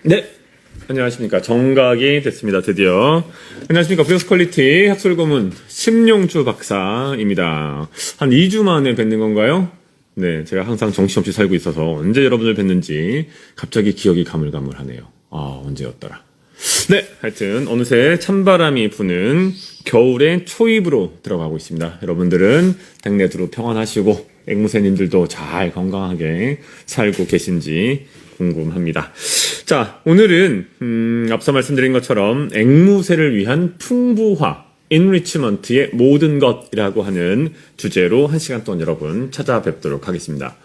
네, 안녕하십니까. 정각이 됐습니다. 드디어. 안녕하십니까. 브이오스 퀄리티 학술고문 심용주 박사입니다. 한 2주 만에 뵙는 건가요? 네, 제가 항상 정신없이 살고 있어서 언제 여러분을 뵀는지 갑자기 기억이 가물가물하네요. 언제였더라. 네, 하여튼 어느새 찬바람이 부는 겨울의 초입으로 들어가고 있습니다. 여러분들은 댁내 두루 평안하시고 앵무새님들도 잘 건강하게 살고 계신지 궁금합니다. 자, 오늘은 앞서 말씀드린 것처럼 앵무새를 위한 풍부화, enrichment의 모든 것이라고 하는 주제로 1시간 동안 여러분 찾아뵙도록 하겠습니다.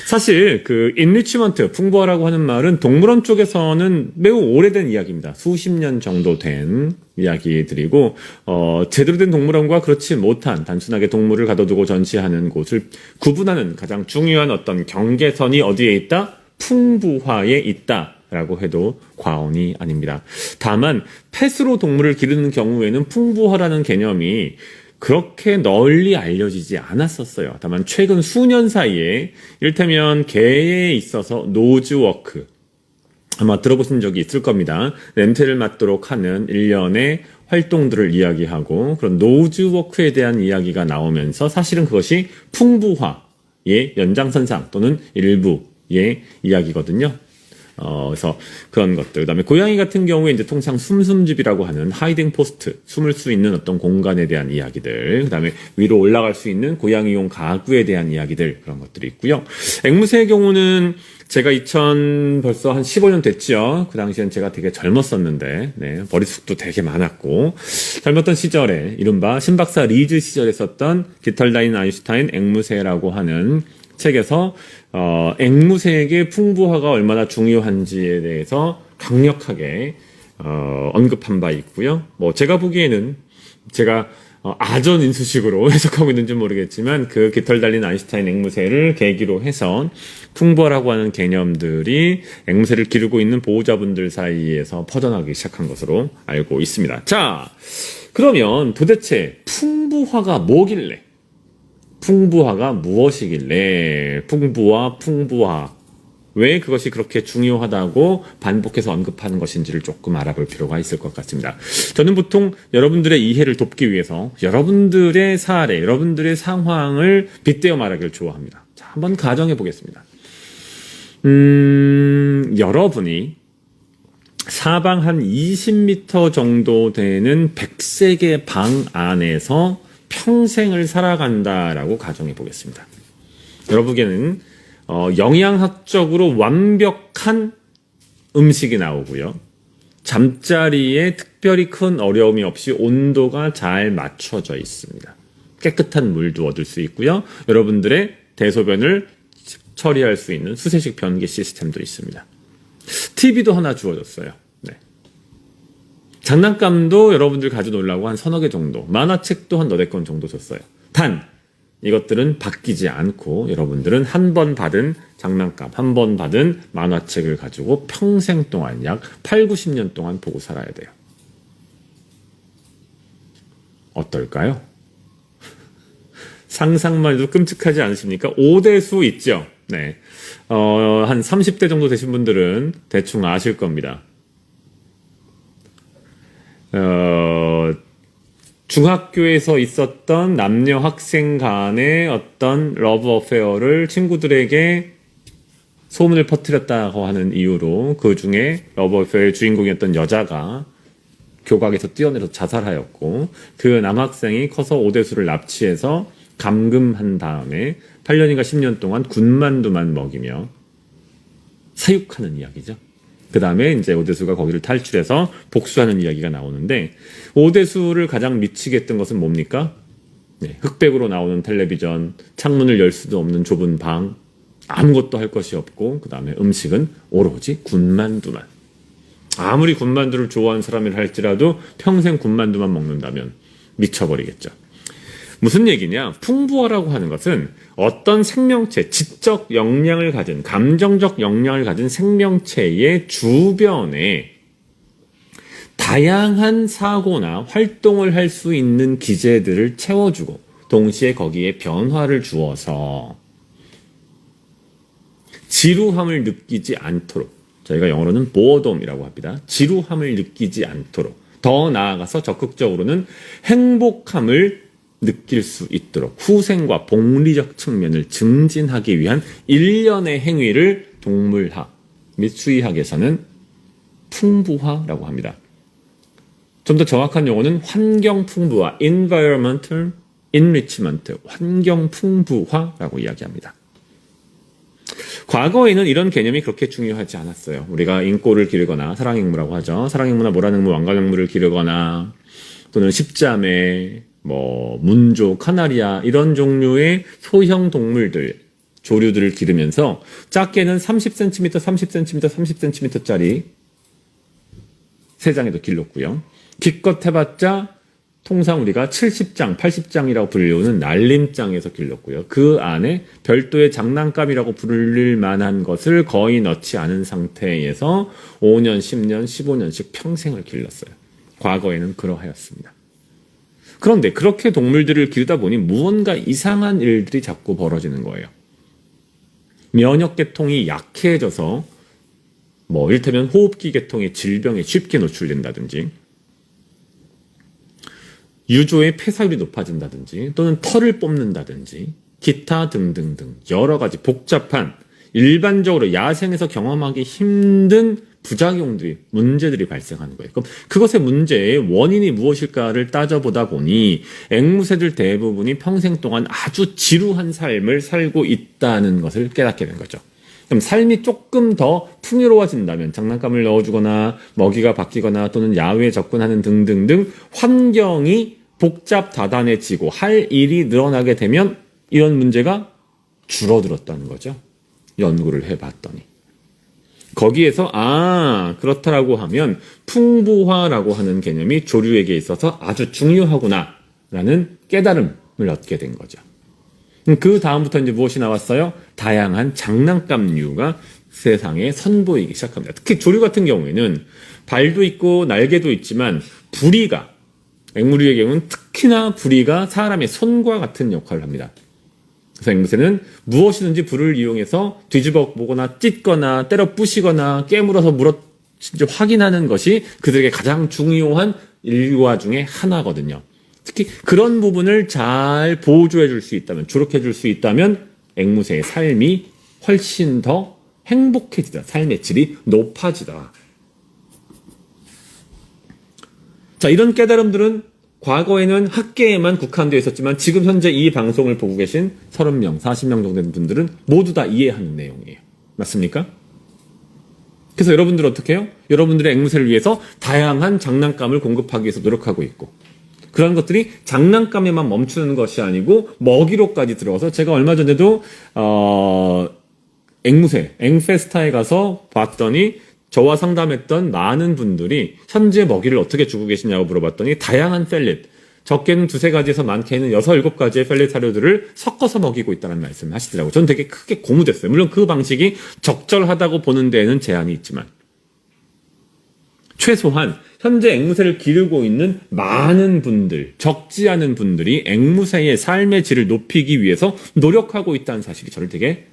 사실 그 enrichment, 풍부화라고 하는 말은 동물원 쪽에서는 매우 오래된 이야기입니다. 수십 년 정도 된 이야기들이고 제대로 된 동물원과 그렇지 못한 단순하게 동물을 가둬두고 전시하는 곳을 구분하는 가장 중요한 어떤 경계선이 어디에 있다? 풍부화에 있다라고 해도 과언이 아닙니다. 다만 펫으로 동물을 기르는 경우에는 풍부화라는 개념이 그렇게 널리 알려지지 않았었어요. 다만 최근 수년 사이에 이를테면 개에 있어서 노즈워크, 아마 들어보신 적이 있을 겁니다. 냄새를 맡도록 하는 일련의 활동들을 이야기하고 그런 노즈워크에 대한 이야기가 나오면서 사실은 그것이 풍부화의 연장선상 또는 일부의 이야기거든요. 그래서 그런 것들. 그 다음에 고양이 같은 경우에 이제 통상 숨숨집이라고 하는 하이딩 포스트, 숨을 수 있는 어떤 공간에 대한 이야기들. 그 다음에 위로 올라갈 수 있는 고양이용 가구에 대한 이야기들. 그런 것들이 있고요. 앵무새의 경우는 제가 벌써 한 15년 됐죠. 그 당시엔 제가 되게 젊었었는데, 네, 머릿속도 되게 많았고, 젊었던 시절에, 이른바 신박사 리즈 시절에 썼던 기털다인 아인슈타인 앵무새라고 하는 책에서 앵무새에게 풍부화가 얼마나 중요한지에 대해서 강력하게 언급한 바 있고요. 제가 보기에는 제가 아전인수식으로 해석하고 있는지 모르겠지만 그 깃털 달린 아인슈타인 앵무새를 계기로 해서 풍부화라고 하는 개념들이 앵무새를 기르고 있는 보호자분들 사이에서 퍼져나가기 시작한 것으로 알고 있습니다. 자, 그러면 도대체 풍부화가 뭐길래? 풍부화가 무엇이길래 풍부화 왜 그것이 그렇게 중요하다고 반복해서 언급하는 것인지를 조금 알아볼 필요가 있을 것 같습니다. 저는 보통 여러분들의 이해를 돕기 위해서 여러분들의 사례, 여러분들의 상황을 빗대어 말하기를 좋아합니다. 자, 한번 가정해 보겠습니다. 여러분이 사방 한 20m 정도 되는 100세개 방 안에서 평생을 살아간다라고 가정해 보겠습니다. 여러분에게는 영양학적으로 완벽한 음식이 나오고요. 잠자리에 특별히 큰 어려움이 없이 온도가 잘 맞춰져 있습니다. 깨끗한 물도 얻을 수 있고요. 여러분들의 대소변을 처리할 수 있는 수세식 변기 시스템도 있습니다. TV도 하나 주어졌어요. 장난감도 여러분들 가져놓으려고 한 서너 개 정도, 만화책도 한 너댓 권 정도 줬어요. 단, 이것들은 바뀌지 않고 여러분들은 한 번 받은 장난감, 한 번 받은 만화책을 가지고 평생 동안 약 8, 90년 동안 보고 살아야 돼요. 어떨까요? 상상만 해도 끔찍하지 않으십니까? 5대수 있죠? 네. 한 30대 정도 되신 분들은 대충 아실 겁니다. 중학교에서 있었던 남녀 학생 간의 어떤 러브 어페어를 친구들에게 소문을 퍼뜨렸다고 하는 이유로 그 중에 러브 어페어의 주인공이었던 여자가 교각에서 뛰어내려서 자살하였고 그 남학생이 커서 오대수를 납치해서 감금한 다음에 8년인가 10년 동안 군만두만 먹이며 사육하는 이야기죠. 그 다음에 이제 오대수가 거기를 탈출해서 복수하는 이야기가 나오는데 오대수를 가장 미치게 했던 것은 뭡니까? 네, 흑백으로 나오는 텔레비전, 창문을 열 수도 없는 좁은 방, 아무것도 할 것이 없고 그 다음에 음식은 오로지 군만두만. 아무리 군만두를 좋아하는 사람이라 할지라도 평생 군만두만 먹는다면 미쳐버리겠죠. 무슨 얘기냐? 풍부화라고 하는 것은 어떤 생명체, 지적 역량을 가진, 감정적 역량을 가진 생명체의 주변에 다양한 사고나 활동을 할 수 있는 기제들을 채워주고 동시에 거기에 변화를 주어서 지루함을 느끼지 않도록 저희가 영어로는 boredom이라고 합니다. 지루함을 느끼지 않도록, 더 나아가서 적극적으로는 행복함을 느낄 수 있도록 후생과 복리적 측면을 증진하기 위한 일련의 행위를 동물학 및 수의학에서는 풍부화라고 합니다. 좀 더 정확한 용어는 환경 풍부화, environmental enrichment, 환경 풍부화라고 이야기합니다. 과거에는 이런 개념이 그렇게 중요하지 않았어요. 우리가 인꼬를 기르거나 사랑행무라고 하죠. 사랑행무나 모란행무, 왕관행무를 기르거나 또는 십자매, 문조, 카나리아 이런 종류의 소형 동물들, 조류들을 기르면서 작게는 30cm, 30cm, 30cm짜리 새장에도 길렀고요. 기껏 해봤자 통상 우리가 70장, 80장이라고 불리우는 날림장에서 길렀고요. 그 안에 별도의 장난감이라고 부를 만한 것을 거의 넣지 않은 상태에서 5년, 10년, 15년씩 평생을 길렀어요. 과거에는 그러하였습니다. 그런데 그렇게 동물들을 기르다 보니 무언가 이상한 일들이 자꾸 벌어지는 거예요. 면역계통이 약해져서 이를테면 호흡기 계통의 질병에 쉽게 노출된다든지 유조의 폐사율이 높아진다든지 또는 털을 뽑는다든지 기타 등등등 여러 가지 복잡한 일반적으로 야생에서 경험하기 힘든 부작용들이 문제들이 발생하는 거예요. 그럼 그것의 문제의 원인이 무엇일까를 따져보다 보니 앵무새들 대부분이 평생 동안 아주 지루한 삶을 살고 있다는 것을 깨닫게 된 거죠. 그럼 삶이 조금 더 풍요로워진다면 장난감을 넣어주거나 먹이가 바뀌거나 또는 야외에 접근하는 등등등 환경이 복잡다단해지고 할 일이 늘어나게 되면 이런 문제가 줄어들었다는 거죠. 연구를 해봤더니. 거기에서 그렇다라고 하면 풍부화라고 하는 개념이 조류에게 있어서 아주 중요하구나 라는 깨달음을 얻게 된 거죠. 그 다음부터 이제 무엇이 나왔어요? 다양한 장난감류가 세상에 선보이기 시작합니다. 특히 조류 같은 경우에는 발도 있고 날개도 있지만 부리가, 앵무류의 경우는 특히나 부리가 사람의 손과 같은 역할을 합니다. 그래서 앵무새는 무엇이든지 불을 이용해서 뒤집어 보거나 찢거나 때려 부시거나 깨물어서 확인하는 것이 그들에게 가장 중요한 일과 중에 하나거든요. 특히 그런 부분을 잘 보조해 줄 수 있다면, 조력해 줄 수 있다면 앵무새의 삶이 훨씬 더 행복해지다. 삶의 질이 높아지다. 자, 이런 깨달음들은 과거에는 학계에만 국한되어 있었지만 지금 현재 이 방송을 보고 계신 30명, 40명 정도 되는 분들은 모두 다 이해하는 내용이에요. 맞습니까? 그래서 여러분들은 어떻게 해요? 여러분들의 앵무새를 위해서 다양한 장난감을 공급하기 위해서 노력하고 있고 그런 것들이 장난감에만 멈추는 것이 아니고 먹이로까지 들어가서 제가 얼마 전에도 앵무새, 앵페스타에 가서 봤더니 저와 상담했던 많은 분들이 현재 먹이를 어떻게 주고 계시냐고 물어봤더니 다양한 펠릿, 적게는 2-3가지에서 많게는 6-7가지의 펠릿 사료들을 섞어서 먹이고 있다는 말씀을 하시더라고요. 저는 되게 크게 고무됐어요. 물론 그 방식이 적절하다고 보는 데에는 제한이 있지만 최소한 현재 앵무새를 기르고 있는 많은 분들, 적지 않은 분들이 앵무새의 삶의 질을 높이기 위해서 노력하고 있다는 사실이 저를 되게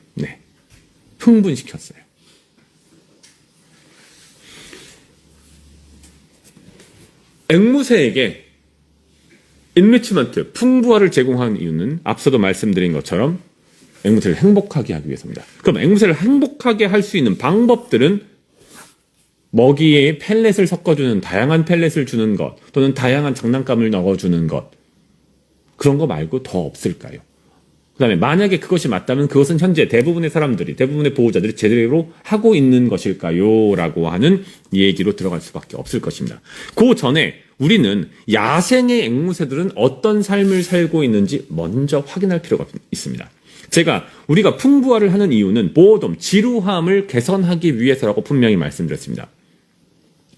흥분시켰어요. 앵무새에게 인리치먼트, 풍부화를 제공하는 이유는 앞서도 말씀드린 것처럼 앵무새를 행복하게 하기 위해서입니다. 그럼 앵무새를 행복하게 할 수 있는 방법들은 먹이에 펠렛을 섞어주는, 다양한 펠렛을 주는 것, 또는 다양한 장난감을 넣어주는 것, 그런 거 말고 더 없을까요? 그 다음에 만약에 그것이 맞다면 그것은 현재 대부분의 사람들이, 대부분의 보호자들이 제대로 하고 있는 것일까요? 라고 하는 얘기로 들어갈 수밖에 없을 것입니다. 그 전에 우리는 야생의 앵무새들은 어떤 삶을 살고 있는지 먼저 확인할 필요가 있습니다. 우리가 풍부화를 하는 이유는 보호돔, 지루함을 개선하기 위해서라고 분명히 말씀드렸습니다.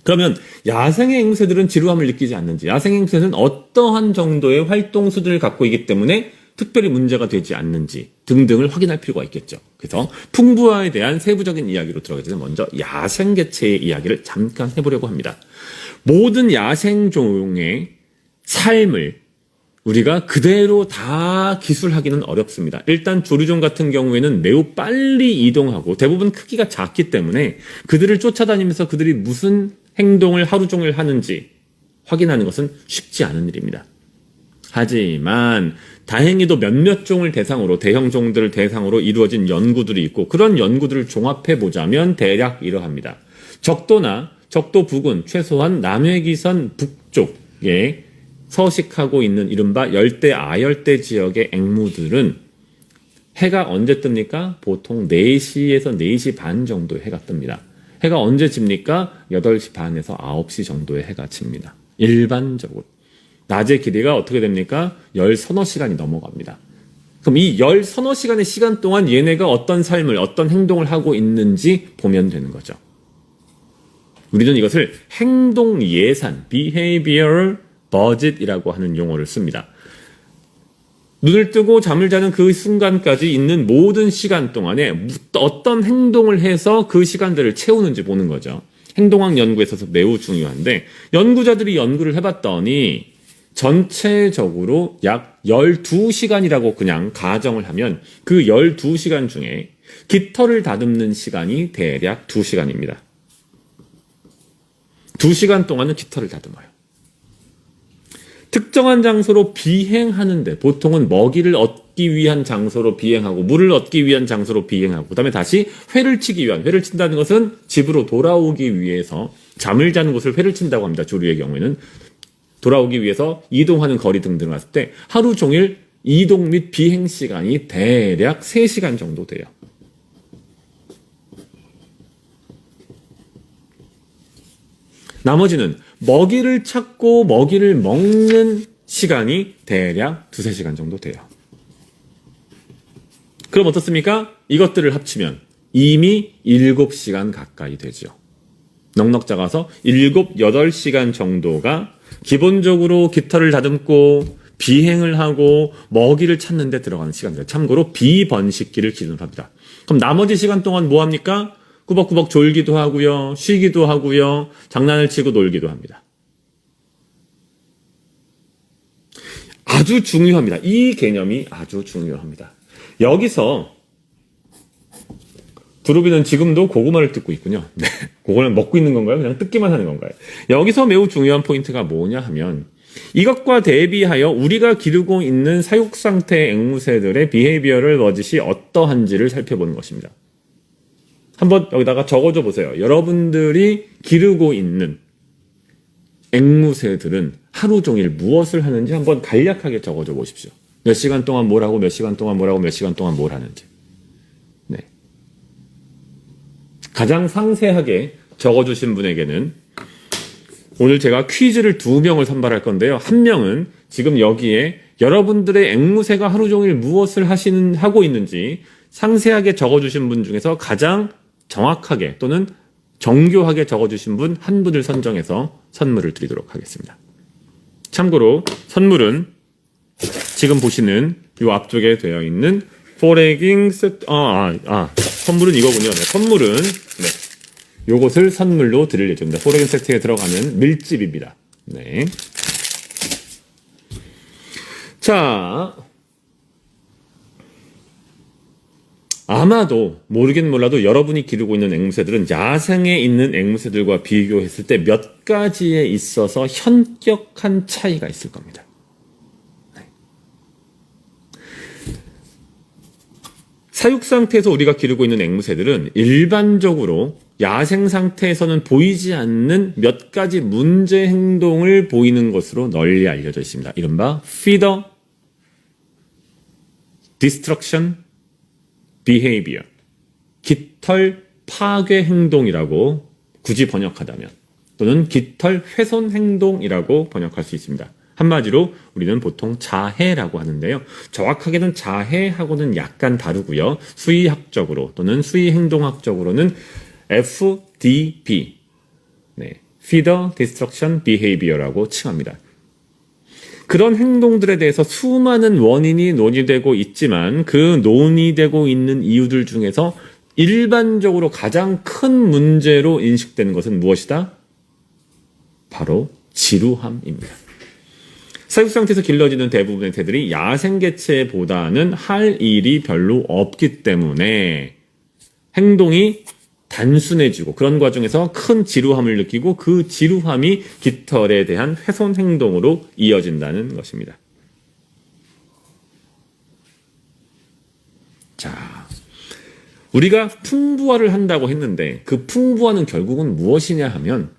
그러면 야생의 앵무새들은 지루함을 느끼지 않는지, 야생의 앵무새는 어떠한 정도의 활동 수준을 갖고 있기 때문에 특별히 문제가 되지 않는지 등등을 확인할 필요가 있겠죠. 그래서 풍부화에 대한 세부적인 이야기로 들어가기 전에 먼저 야생개체의 이야기를 잠깐 해보려고 합니다. 모든 야생종의 삶을 우리가 그대로 다 기술하기는 어렵습니다. 일단 조류종 같은 경우에는 매우 빨리 이동하고 대부분 크기가 작기 때문에 그들을 쫓아다니면서 그들이 무슨 행동을 하루 종일 하는지 확인하는 것은 쉽지 않은 일입니다. 하지만 다행히도 몇몇 종을 대상으로, 대형 종들을 대상으로 이루어진 연구들이 있고 그런 연구들을 종합해 보자면 대략 이러합니다. 적도 부근, 최소한 남해기선 북쪽에 서식하고 있는 이른바 열대, 아열대 지역의 앵무들은 해가 언제 뜹니까? 보통 4시에서 4시 반 정도에 해가 뜹니다. 해가 언제 집니까? 8시 반에서 9시 정도에 해가 집니다. 일반적으로. 낮의 길이가 어떻게 됩니까? 10서너 시간이 넘어갑니다. 그럼 이 10서너 시간의 시간 동안 얘네가 어떤 삶을, 어떤 행동을 하고 있는지 보면 되는 거죠. 우리는 이것을 행동 예산, behavioral budget이라고 하는 용어를 씁니다. 눈을 뜨고 잠을 자는 그 순간까지 있는 모든 시간 동안에 어떤 행동을 해서 그 시간들을 채우는지 보는 거죠. 행동학 연구에 있어서 매우 중요한데 연구자들이 연구를 해봤더니 전체적으로 약 12시간이라고 그냥 가정을 하면 그 12시간 중에 깃털을 다듬는 시간이 대략 2시간입니다. 2시간 동안은 깃털을 다듬어요. 특정한 장소로 비행하는데 보통은 먹이를 얻기 위한 장소로 비행하고 물을 얻기 위한 장소로 비행하고 그다음에 다시 회를 친다는 것은 집으로 돌아오기 위해서 잠을 자는 곳을 회를 친다고 합니다. 조류의 경우에는 돌아오기 위해서 이동하는 거리 등등을 봤을 때 하루 종일 이동 및 비행 시간이 대략 3시간 정도 돼요. 나머지는 먹이를 찾고 먹이를 먹는 시간이 대략 2-3시간 정도 돼요. 그럼 어떻습니까? 이것들을 합치면 이미 7시간 가까이 되죠. 넉넉 작아서 7, 8시간 정도가 기본적으로 깃털을 다듬고 비행을 하고 먹이를 찾는 데 들어가는 시간입니다. 참고로 비번식기를 기준으로 합니다. 그럼 나머지 시간 동안 뭐 합니까? 꾸벅꾸벅 졸기도 하고요. 쉬기도 하고요. 장난을 치고 놀기도 합니다. 아주 중요합니다. 이 개념이 아주 중요합니다. 여기서 두루비는 지금도 고구마를 뜯고 있군요. 네. 그거를 먹고 있는 건가요? 그냥 뜯기만 하는 건가요? 여기서 매우 중요한 포인트가 뭐냐 하면 이것과 대비하여 우리가 기르고 있는 사육 상태의 앵무새들의 비헤이비어럴 버짓이 어떠한지를 살펴보는 것입니다. 한번 여기다가 적어줘 보세요. 여러분들이 기르고 있는 앵무새들은 하루 종일 무엇을 하는지 한번 간략하게 적어줘 보십시오. 몇 시간 동안 뭘 하고 몇 시간 동안 뭘 하고 몇 시간 동안 뭘 하는지. 네. 가장 상세하게 적어주신 분에게는 오늘 제가 퀴즈를 2명을 선발할 건데요. 한 명은 지금 여기에 여러분들의 앵무새가 하루 종일 무엇을 하고 있는지 상세하게 적어주신 분 중에서 가장 정확하게 또는 정교하게 적어주신 분 한 분을 선정해서 선물을 드리도록 하겠습니다. 참고로 선물은 지금 보시는 이 앞쪽에 되어 있는 포레깅 세트, 선물은 이거군요. 네, 선물은, 네. 요것을 선물로 드릴 예정입니다. 포레깅 세트에 들어가는 밀집입니다. 네. 자. 아마도 모르긴 몰라도 여러분이 기르고 있는 앵무새들은 야생에 있는 앵무새들과 비교했을 때 몇 가지에 있어서 현격한 차이가 있을 겁니다. 네. 사육 상태에서 우리가 기르고 있는 앵무새들은 일반적으로 야생 상태에서는 보이지 않는 몇 가지 문제 행동을 보이는 것으로 널리 알려져 있습니다. 이른바 feeder, destruction, behavior, 깃털 파괴 행동이라고 굳이 번역하다면 또는 깃털 훼손 행동이라고 번역할 수 있습니다. 한마디로 우리는 보통 자해라고 하는데요. 정확하게는 자해하고는 약간 다르고요. 수의학적으로 또는 수의행동학적으로는 FDB, 네, Feeder Destruction Behavior라고 칭합니다. 그런 행동들에 대해서 수많은 원인이 논의되고 있지만 그 논의되고 있는 이유들 중에서 일반적으로 가장 큰 문제로 인식되는 것은 무엇이다? 바로 지루함입니다. 사육 상태에서 길러지는 대부분의 새들이 야생개체보다는 할 일이 별로 없기 때문에 행동이 단순해지고 그런 과정에서 큰 지루함을 느끼고 그 지루함이 깃털에 대한 훼손 행동으로 이어진다는 것입니다. 자, 우리가 풍부화를 한다고 했는데 그 풍부화는 결국은 무엇이냐 하면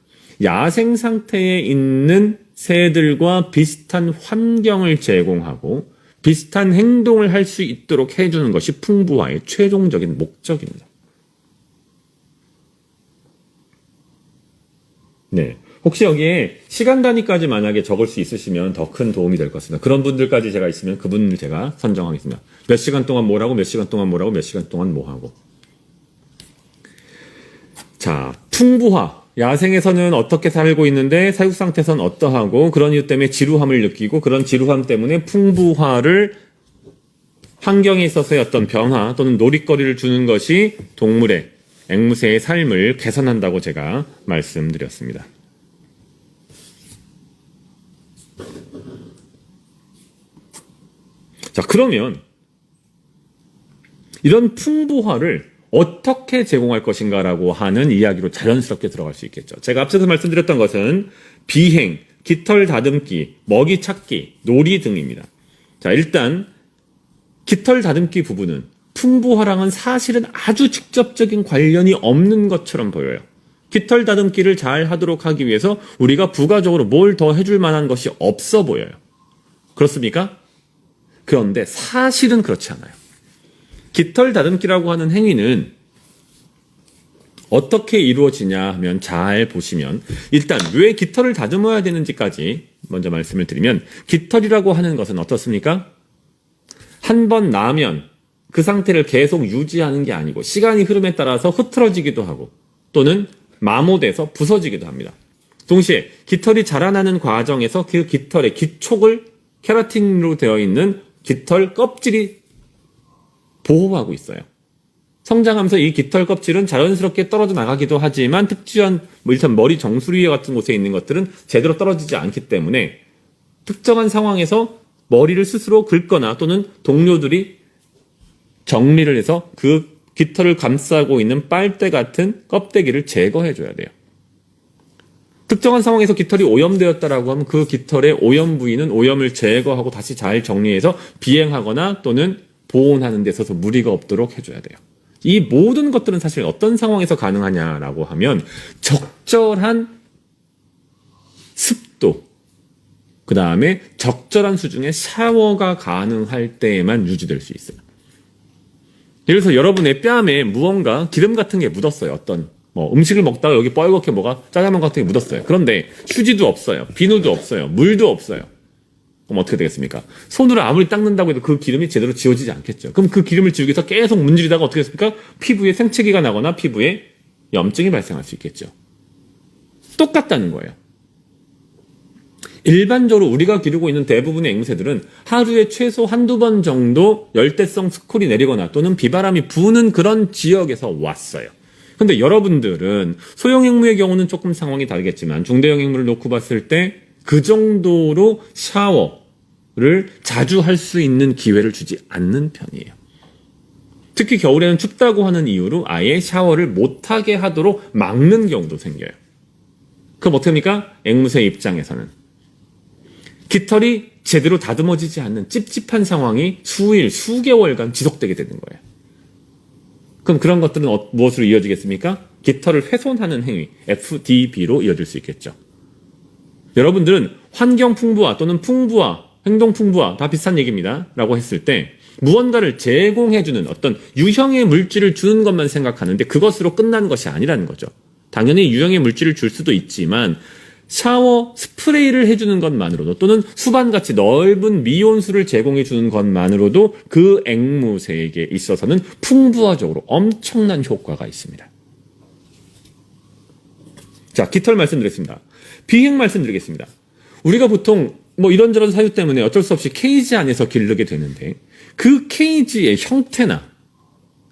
야생 상태에 있는 새들과 비슷한 환경을 제공하고 비슷한 행동을 할 수 있도록 해주는 것이 풍부화의 최종적인 목적입니다. 네. 혹시 여기에 시간 단위까지 만약에 적을 수 있으시면 더 큰 도움이 될 것 같습니다. 그런 분들까지 제가 있으면 그분을 제가 선정하겠습니다. 몇 시간 동안 뭘 하고, 몇 시간 동안 뭘 하고, 몇 시간 동안 뭐 하고. 자, 풍부화. 야생에서는 어떻게 살고 있는데 사육 상태에서는 어떠하고 그런 이유 때문에 지루함을 느끼고 그런 지루함 때문에 풍부화를 환경에 있어서의 어떤 변화 또는 놀이거리를 주는 것이 동물의 앵무새의 삶을 개선한다고 제가 말씀드렸습니다. 자, 그러면 이런 풍부화를 어떻게 제공할 것인가라고 하는 이야기로 자연스럽게 들어갈 수 있겠죠. 제가 앞서서 말씀드렸던 것은 비행, 깃털 다듬기, 먹이 찾기, 놀이 등입니다. 자, 일단 깃털 다듬기 부분은 풍부화랑은 사실은 아주 직접적인 관련이 없는 것처럼 보여요. 깃털 다듬기를 잘 하도록 하기 위해서 우리가 부가적으로 뭘 더 해줄 만한 것이 없어 보여요. 그렇습니까? 그런데 사실은 그렇지 않아요. 깃털 다듬기라고 하는 행위는 어떻게 이루어지냐 하면 잘 보시면 일단 왜 깃털을 다듬어야 되는지까지 먼저 말씀을 드리면 깃털이라고 하는 것은 어떻습니까? 한 번 나면 그 상태를 계속 유지하는 게 아니고 시간이 흐름에 따라서 흐트러지기도 하고 또는 마모돼서 부서지기도 합니다. 동시에 깃털이 자라나는 과정에서 그 깃털의 기촉을 케라틴으로 되어 있는 깃털 껍질이 보호하고 있어요. 성장하면서 이 깃털 껍질은 자연스럽게 떨어져 나가기도 하지만 특수한 일단 머리 정수리 같은 곳에 있는 것들은 제대로 떨어지지 않기 때문에 특정한 상황에서 머리를 스스로 긁거나 또는 동료들이 정리를 해서 그 깃털을 감싸고 있는 빨대 같은 껍데기를 제거해줘야 돼요. 특정한 상황에서 깃털이 오염되었다라고 하면 그 깃털의 오염 부위는 오염을 제거하고 다시 잘 정리해서 비행하거나 또는 보온하는 데 있어서 무리가 없도록 해줘야 돼요. 이 모든 것들은 사실 어떤 상황에서 가능하냐라고 하면 적절한 습도, 그 다음에 적절한 수준의 샤워가 가능할 때에만 유지될 수 있어요. 예를 들어서 여러분의 뺨에 무언가 기름 같은 게 묻었어요. 어떤 음식을 먹다가 여기 뻘겋게 뭐가 짜장면 같은 게 묻었어요. 그런데 휴지도 없어요. 비누도 없어요. 물도 없어요. 그럼 어떻게 되겠습니까? 손으로 아무리 닦는다고 해도 그 기름이 제대로 지워지지 않겠죠. 그럼 그 기름을 지우기 위해서 계속 문지르다가 어떻게 됐습니까? 피부에 생채기가 나거나 피부에 염증이 발생할 수 있겠죠. 똑같다는 거예요. 일반적으로 우리가 기르고 있는 대부분의 앵무새들은 하루에 최소 한두 번 정도 열대성 스콜이 내리거나 또는 비바람이 부는 그런 지역에서 왔어요. 근데 여러분들은 소형 앵무의 경우는 조금 상황이 다르겠지만 중대형 앵무를 놓고 봤을 때 그 정도로 샤워를 자주 할 수 있는 기회를 주지 않는 편이에요. 특히 겨울에는 춥다고 하는 이유로 아예 샤워를 못하게 하도록 막는 경우도 생겨요. 그럼 어떡합니까? 앵무새 입장에서는 깃털이 제대로 다듬어지지 않는 찝찝한 상황이 수일, 수개월간 지속되게 되는 거예요. 그럼 그런 것들은 무엇으로 이어지겠습니까? 깃털을 훼손하는 행위, FDB로 이어질 수 있겠죠. 여러분들은 환경 풍부화 또는 풍부화, 행동 풍부화 다 비슷한 얘기입니다. 라고 했을 때 무언가를 제공해주는 어떤 유형의 물질을 주는 것만 생각하는데 그것으로 끝나는 것이 아니라는 거죠. 당연히 유형의 물질을 줄 수도 있지만 샤워 스프레이를 해주는 것만으로도 또는 수반같이 넓은 미온수를 제공해주는 것만으로도 그 앵무새에게 있어서는 풍부화적으로 엄청난 효과가 있습니다. 자, 깃털 말씀드렸습니다. 비행 말씀드리겠습니다. 우리가 보통 이런저런 사유 때문에 어쩔 수 없이 케이지 안에서 기르게 되는데 그 케이지의 형태나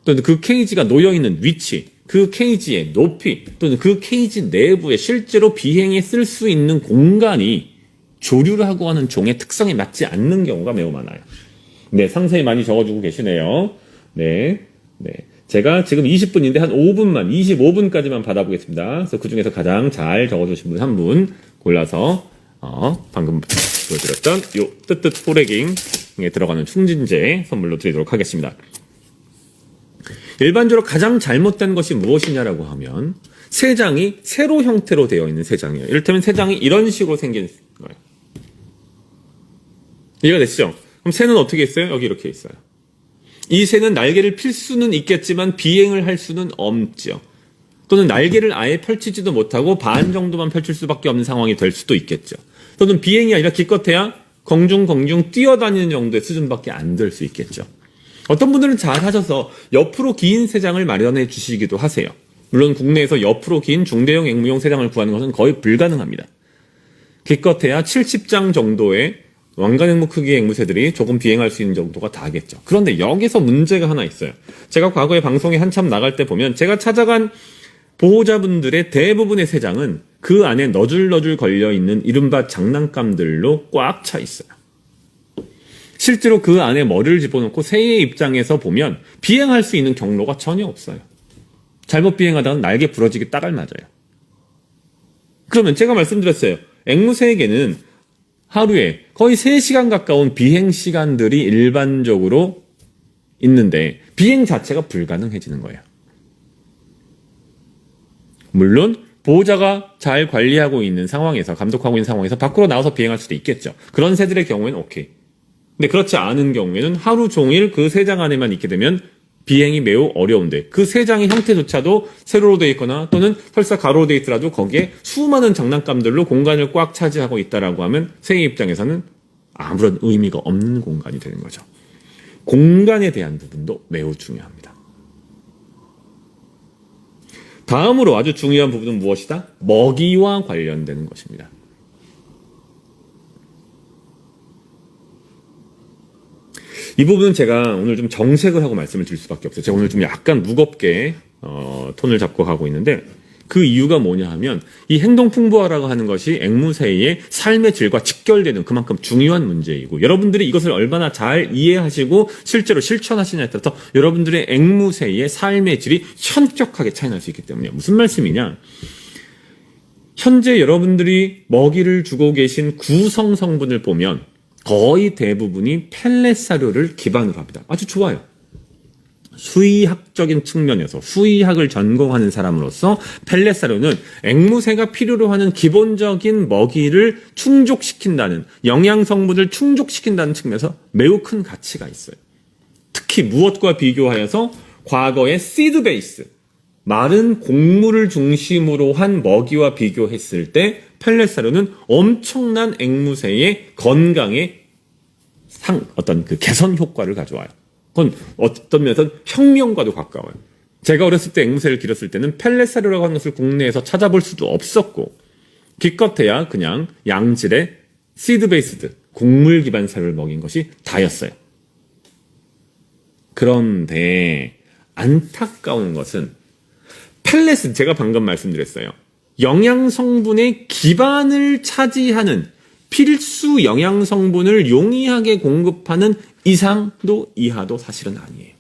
또는 그 케이지가 놓여있는 위치, 그 케이지의 높이 또는 그 케이지 내부에 실제로 비행에 쓸 수 있는 공간이 조류라고 하는 종의 특성에 맞지 않는 경우가 매우 많아요. 네, 상세히 많이 적어주고 계시네요. 네, 네. 제가 지금 20분인데 한 5분만, 25분까지만 받아보겠습니다. 그래서 그 중에서 가장 잘 적어주신 분 한 분 골라서 방금 보여드렸던 요 뜨뜻 포레깅에 들어가는 충진제 선물로 드리도록 하겠습니다. 일반적으로 가장 잘못된 것이 무엇이냐라고 하면 세 장이 세로 형태로 되어 있는 세 장이에요. 이를테면 세 장이 이런 식으로 생긴 거예요. 이해가 되시죠? 그럼 새는 어떻게 있어요? 여기 이렇게 있어요. 이 새는 날개를 필 수는 있겠지만 비행을 할 수는 없죠. 또는 날개를 아예 펼치지도 못하고 반 정도만 펼칠 수밖에 없는 상황이 될 수도 있겠죠. 또는 비행이 아니라 기껏해야 공중공중 뛰어다니는 정도의 수준밖에 안 될 수 있겠죠. 어떤 분들은 잘 하셔서 옆으로 긴 새장을 마련해 주시기도 하세요. 물론 국내에서 옆으로 긴 중대형 앵무용 새장을 구하는 것은 거의 불가능합니다. 기껏해야 70장 정도의 왕관앵무 크기의 앵무새들이 조금 비행할 수 있는 정도가 다겠죠. 그런데 여기서 문제가 하나 있어요. 제가 과거에 방송에 한참 나갈 때 보면 제가 찾아간 보호자분들의 대부분의 새장은 그 안에 너줄너줄 걸려있는 이른바 장난감들로 꽉 차 있어요. 실제로 그 안에 머리를 집어넣고 새의 입장에서 보면 비행할 수 있는 경로가 전혀 없어요. 잘못 비행하다가 날개 부러지게 따갈 맞아요. 그러면 제가 말씀드렸어요. 앵무새에게는 하루에 거의 3시간 가까운 비행 시간들이 일반적으로 있는데 비행 자체가 불가능해지는 거예요. 물론 보호자가 잘 관리하고 있는 상황에서, 감독하고 있는 상황에서 밖으로 나와서 비행할 수도 있겠죠. 그런 새들의 경우에는 오케이. 근데 그렇지 않은 경우에는 하루 종일 그 새장 안에만 있게 되면 비행이 매우 어려운데 그 새장의 형태조차도 세로로 되어 있거나 또는 설사 가로로 되어 있더라도 거기에 수많은 장난감들로 공간을 꽉 차지하고 있다라고 하면 새의 입장에서는 아무런 의미가 없는 공간이 되는 거죠. 공간에 대한 부분도 매우 중요합니다. 다음으로 아주 중요한 부분은 무엇이다? 먹이와 관련되는 것입니다. 이 부분은 제가 오늘 좀 정색을 하고 말씀을 드릴 수밖에 없어요. 제가 오늘 좀 약간 무겁게 톤을 잡고 가고 있는데 그 이유가 뭐냐 하면 이 행동풍부화라고 하는 것이 앵무새의 삶의 질과 직결되는 그만큼 중요한 문제이고 여러분들이 이것을 얼마나 잘 이해하시고 실제로 실천하시냐에 따라서 여러분들의 앵무새의 삶의 질이 현격하게 차이날 수 있기 때문이에요. 무슨 말씀이냐? 현재 여러분들이 먹이를 주고 계신 구성 성분을 보면 거의 대부분이 펠렛 사료를 기반으로 합니다. 아주 좋아요. 수의학적인 측면에서 수의학을 전공하는 사람으로서 펠렛 사료는 앵무새가 필요로 하는 기본적인 먹이를 충족시킨다는 영양 성분을 충족시킨다는 측면에서 매우 큰 가치가 있어요. 특히 무엇과 비교하여서 과거의 시드 베이스 마른 곡물을 중심으로 한 먹이와 비교했을 때 펠렛 사료는 엄청난 앵무새의 건강에 어떤 그 개선 효과를 가져와요. 그건 어떤 면에서는 혁명과도 가까워요. 제가 어렸을 때 앵무새를 기렸을 때는 펠렛 사료라고 하는 것을 국내에서 찾아볼 수도 없었고 기껏해야 그냥 양질의 시드 베이스드 곡물 기반 사료를 먹인 것이 다였어요. 그런데 안타까운 것은 펠렛은 제가 방금 말씀드렸어요. 영양 성분의 기반을 차지하는 필수 영양 성분을 용이하게 공급하는 이상도 이하도 사실은 아니에요.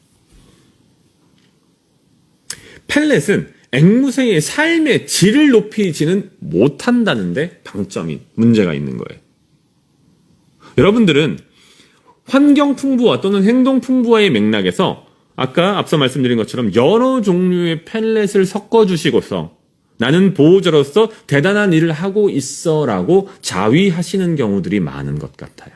펠렛은 앵무새의 삶의 질을 높이지는 못한다는데 방점이 문제가 있는 거예요. 여러분들은 환경 풍부화 또는 행동 풍부화의 맥락에서 아까 앞서 말씀드린 것처럼 여러 종류의 펠렛을 섞어주시고서 나는 보호자로서 대단한 일을 하고 있어라고 자위하시는 경우들이 많은 것 같아요.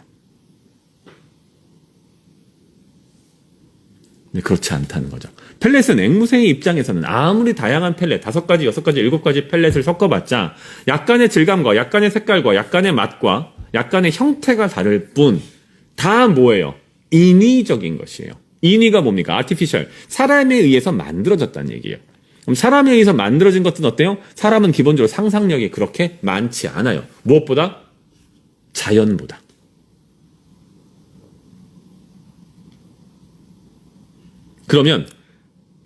근데 그렇지 않다는 거죠. 펠렛은 앵무새의 입장에서는 아무리 다양한 펠렛, 5가지, 6가지, 7가지 펠렛을 섞어봤자 약간의 질감과 약간의 색깔과 약간의 맛과 약간의 형태가 다를 뿐 다 뭐예요? 인위적인 것이에요. 인위가 뭡니까? 아티피셜. 사람에 의해서 만들어졌다는 얘기예요. 그럼 사람에 의해서 만들어진 것은 어때요? 사람은 기본적으로 상상력이 그렇게 많지 않아요. 무엇보다? 자연보다. 그러면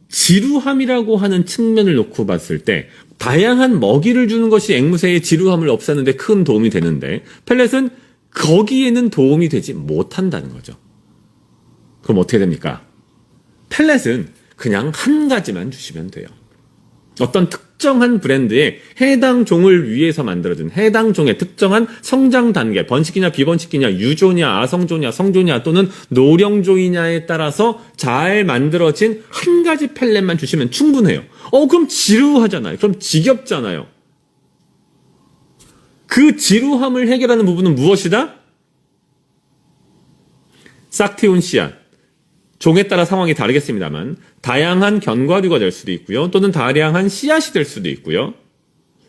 지루함이라고 하는 측면을 놓고 봤을 때 다양한 먹이를 주는 것이 앵무새의 지루함을 없애는 데 큰 도움이 되는데 펠렛은 거기에는 도움이 되지 못한다는 거죠. 그럼 어떻게 됩니까? 펠렛은 그냥 한 가지만 주시면 돼요. 어떤 특정한 브랜드의 해당 종을 위해서 만들어진 해당 종의 특정한 성장 단계, 번식이냐 비번식이냐, 유조냐 아성조냐 성조냐 또는 노령조이냐에 따라서 잘 만들어진 한 가지 펠렛만 주시면 충분해요. 그럼 지루하잖아요. 그럼 지겹잖아요. 그 지루함을 해결하는 부분은 무엇이다? 싹틔운 씨앗. 종에 따라 상황이 다르겠습니다만 다양한 견과류가 될 수도 있고요. 또는 다양한 씨앗이 될 수도 있고요.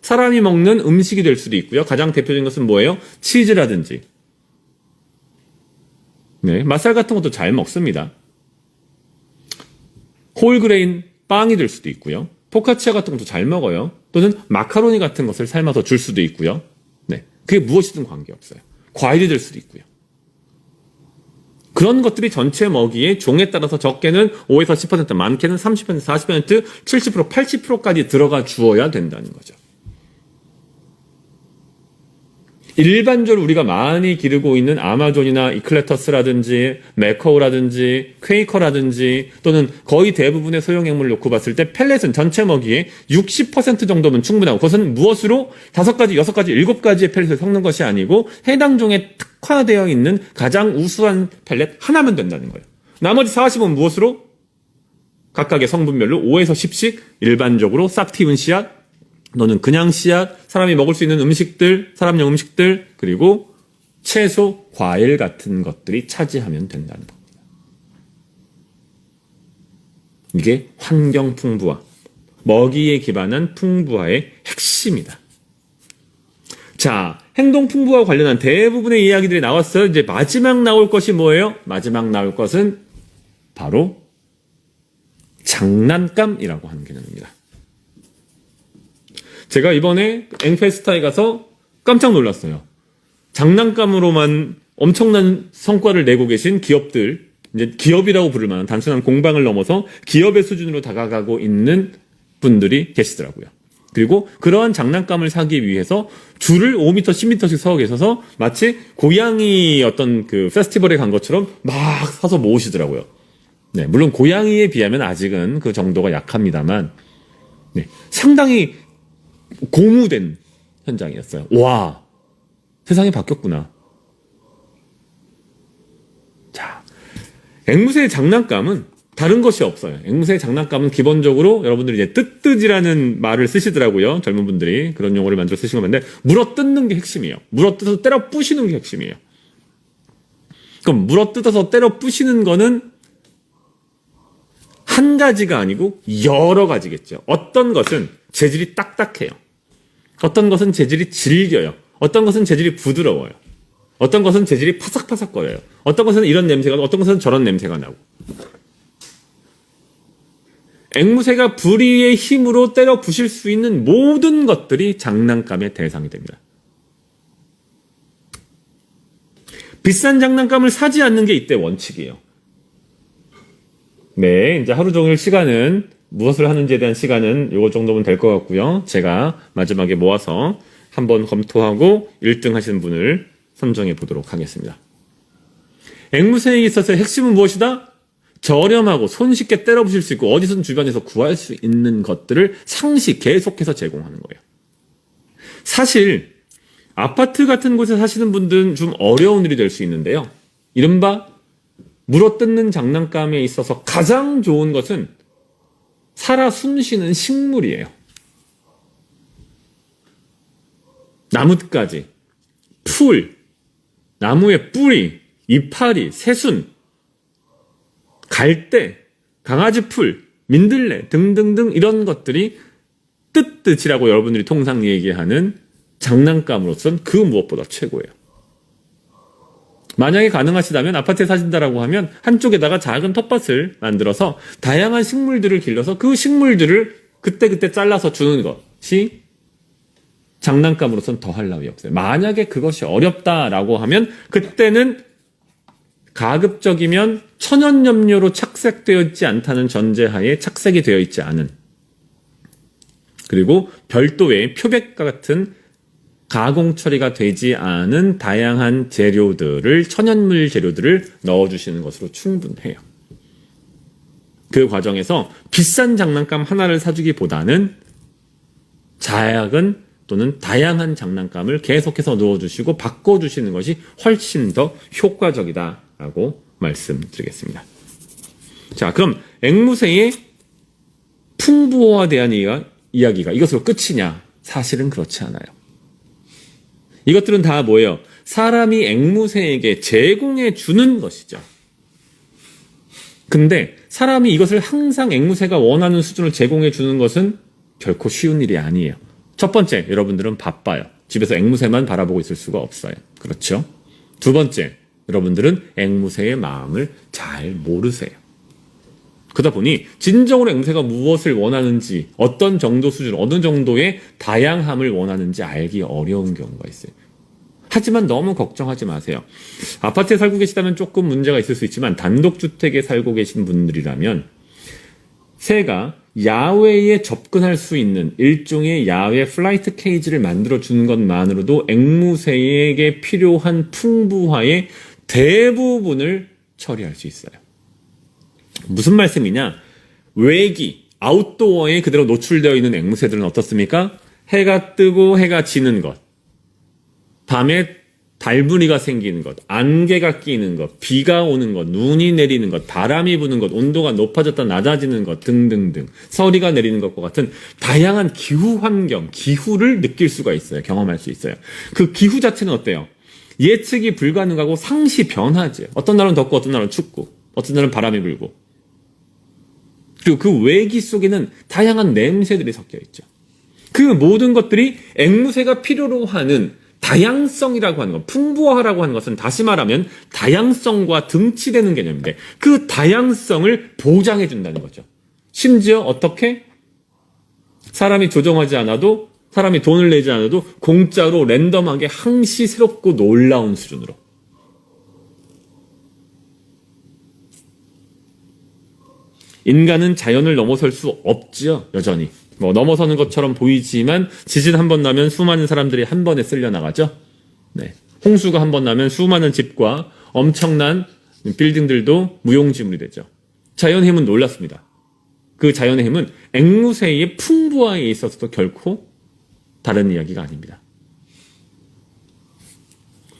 사람이 먹는 음식이 될 수도 있고요. 가장 대표적인 것은 뭐예요? 치즈라든지. 네, 맛살 같은 것도 잘 먹습니다. 홀그레인 빵이 될 수도 있고요. 포카치아 같은 것도 잘 먹어요. 또는 마카로니 같은 것을 삶아서 줄 수도 있고요. 네, 그게 무엇이든 관계없어요. 과일이 될 수도 있고요. 그런 것들이 전체 먹이의 종에 따라서 적게는 5에서 10%, 많게는 30%, 40%, 70%, 80%까지 들어가 주어야 된다는 거죠. 일반적으로 우리가 많이 기르고 있는 아마존이나 이클레터스라든지 메커우라든지 퀘이커라든지 또는 거의 대부분의 소형액물을 놓고 봤을 때 펠렛은 전체 먹이의 60% 정도면 충분하고 그것은 무엇으로 5가지, 6가지, 7가지의 펠렛을 섞는 것이 아니고 해당 종에 특화되어 있는 가장 우수한 펠렛 하나면 된다는 거예요. 나머지 40은 무엇으로? 각각의 성분별로 5에서 10씩 일반적으로 싹틔운 씨앗 너는 그냥 씨앗, 사람이 먹을 수 있는 음식들, 사람용 음식들, 그리고 채소, 과일 같은 것들이 차지하면 된다는 겁니다. 이게 환경 풍부화, 먹이에 기반한 풍부화의 핵심이다. 자, 행동 풍부화 관련한 대부분의 이야기들이 나왔어요. 이제 마지막 나올 것이 뭐예요? 마지막 나올 것은 바로 장난감이라고 하는 개념입니다. 제가 이번에 앵페스타에 가서 깜짝 놀랐어요. 장난감으로만 엄청난 성과를 내고 계신 기업들, 이제 기업이라고 부를 만한 단순한 공방을 넘어서 기업의 수준으로 다가가고 있는 분들이 계시더라고요. 그리고 그러한 장난감을 사기 위해서 줄을 5m, 10m씩 서 계셔서 마치 고양이 어떤 그 페스티벌에 간 것처럼 막 서서 모으시더라고요. 네, 물론 고양이에 비하면 아직은 그 정도가 약합니다만, 네, 상당히 고무된 현장이었어요. 와, 세상이 바뀌었구나. 자, 앵무새의 장난감은 다른 것이 없어요. 앵무새의 장난감은 기본적으로 여러분들이 이제 뜯듯이라는 말을 쓰시더라고요. 젊은 분들이 그런 용어를 만들어 쓰시는 건데 물어뜯는 게 핵심이에요. 물어뜯어서 때려 부시는 게 핵심이에요. 그럼 물어뜯어서 때려 부시는 거는 한 가지가 아니고 여러 가지겠죠. 어떤 것은 재질이 딱딱해요. 어떤 것은 재질이 질겨요. 어떤 것은 재질이 부드러워요. 어떤 것은 재질이 파삭파삭거려요. 어떤 것은 이런 냄새가 나고 어떤 것은 저런 냄새가 나고. 앵무새가 부리의 힘으로 때려 부실 수 있는 모든 것들이 장난감의 대상이 됩니다. 비싼 장난감을 사지 않는 게 이때 원칙이에요. 네, 이제 하루 종일 시간은 무엇을 하는지에 대한 시간은 요거 정도면 될 것 같고요. 제가 마지막에 모아서 한번 검토하고 1등 하시는 분을 선정해 보도록 하겠습니다. 앵무새에 있어서 핵심은 무엇이다? 저렴하고 손쉽게 때려 부실 수 있고 어디서든 주변에서 구할 수 있는 것들을 상시 계속해서 제공하는 거예요. 사실 아파트 같은 곳에 사시는 분들은 좀 어려운 일이 될 수 있는데요. 이른바 물어뜯는 장난감에 있어서 가장 좋은 것은 살아 숨쉬는 식물이에요. 나뭇가지, 풀, 나무의 뿌리, 이파리, 새순, 갈대, 강아지풀, 민들레 등등등 이런 것들이 뜯듯이라고 여러분들이 통상 얘기하는 장난감으로선 그 무엇보다 최고예요. 만약에 가능하시다면 아파트에 사신다라고 하면 한쪽에다가 작은 텃밭을 만들어서 다양한 식물들을 길러서 그 식물들을 그때그때 잘라서 주는 것이 장난감으로선 더할 나위 없어요. 만약에 그것이 어렵다라고 하면 그때는 가급적이면 천연염료로 착색되어 있지 않다는 전제하에 착색이 되어 있지 않은 그리고 별도의 표백과 같은 가공 처리가 되지 않은 다양한 재료들을, 천연물 재료들을 넣어주시는 것으로 충분해요. 그 과정에서 비싼 장난감 하나를 사주기보다는 작은 또는 다양한 장난감을 계속해서 넣어주시고 바꿔주시는 것이 훨씬 더 효과적이다라고 말씀드리겠습니다. 자, 그럼 앵무새의 풍부화에 대한 이야기가 이것으로 끝이냐? 사실은 그렇지 않아요. 이것들은 다 뭐예요? 사람이 앵무새에게 제공해 주는 것이죠. 근데 사람이 이것을 항상 앵무새가 원하는 수준을 제공해 주는 것은 결코 쉬운 일이 아니에요. 첫 번째, 여러분들은 바빠요. 집에서 앵무새만 바라보고 있을 수가 없어요. 그렇죠? 두 번째, 여러분들은 앵무새의 마음을 잘 모르세요. 그러다 보니 진정으로 앵무새가 무엇을 원하는지, 어떤 정도 수준, 어느 정도의 다양함을 원하는지 알기 어려운 경우가 있어요. 하지만 너무 걱정하지 마세요. 아파트에 살고 계시다면 조금 문제가 있을 수 있지만 단독주택에 살고 계신 분들이라면 새가 야외에 접근할 수 있는 일종의 야외 플라이트 케이지를 만들어주는 것만으로도 앵무새에게 필요한 풍부화의 대부분을 처리할 수 있어요. 무슨 말씀이냐? 외기, 아웃도어에 그대로 노출되어 있는 앵무새들은 어떻습니까? 해가 뜨고 해가 지는 것, 밤에 달무리가 생기는 것, 안개가 끼는 것, 비가 오는 것, 눈이 내리는 것, 바람이 부는 것, 온도가 높아졌다 낮아지는 것 등등등, 서리가 내리는 것과 같은 다양한 기후 환경, 기후를 느낄 수가 있어요. 경험할 수 있어요. 그 기후 자체는 어때요? 예측이 불가능하고 상시 변하죠. 어떤 날은 덥고 어떤 날은 춥고 어떤 날은 바람이 불고, 그리고 그 외기 속에는 다양한 냄새들이 섞여 있죠. 그 모든 것들이 앵무새가 필요로 하는 다양성이라고 하는 것, 풍부화라고 하는 것은 다시 말하면 다양성과 등치되는 개념인데 그 다양성을 보장해 준다는 거죠. 심지어 어떻게? 사람이 조정하지 않아도, 사람이 돈을 내지 않아도 공짜로 랜덤하게 항시 새롭고 놀라운 수준으로. 인간은 자연을 넘어설 수 없지요, 여전히. 넘어서는 것처럼 보이지만 지진 한 번 나면 수많은 사람들이 한 번에 쓸려 나가죠. 네. 홍수가 한 번 나면 수많은 집과 엄청난 빌딩들도 무용지물이 되죠. 자연의 힘은 놀랍습니다. 그 자연의 힘은 앵무새의 풍부화에 있어서도 결코 다른 이야기가 아닙니다.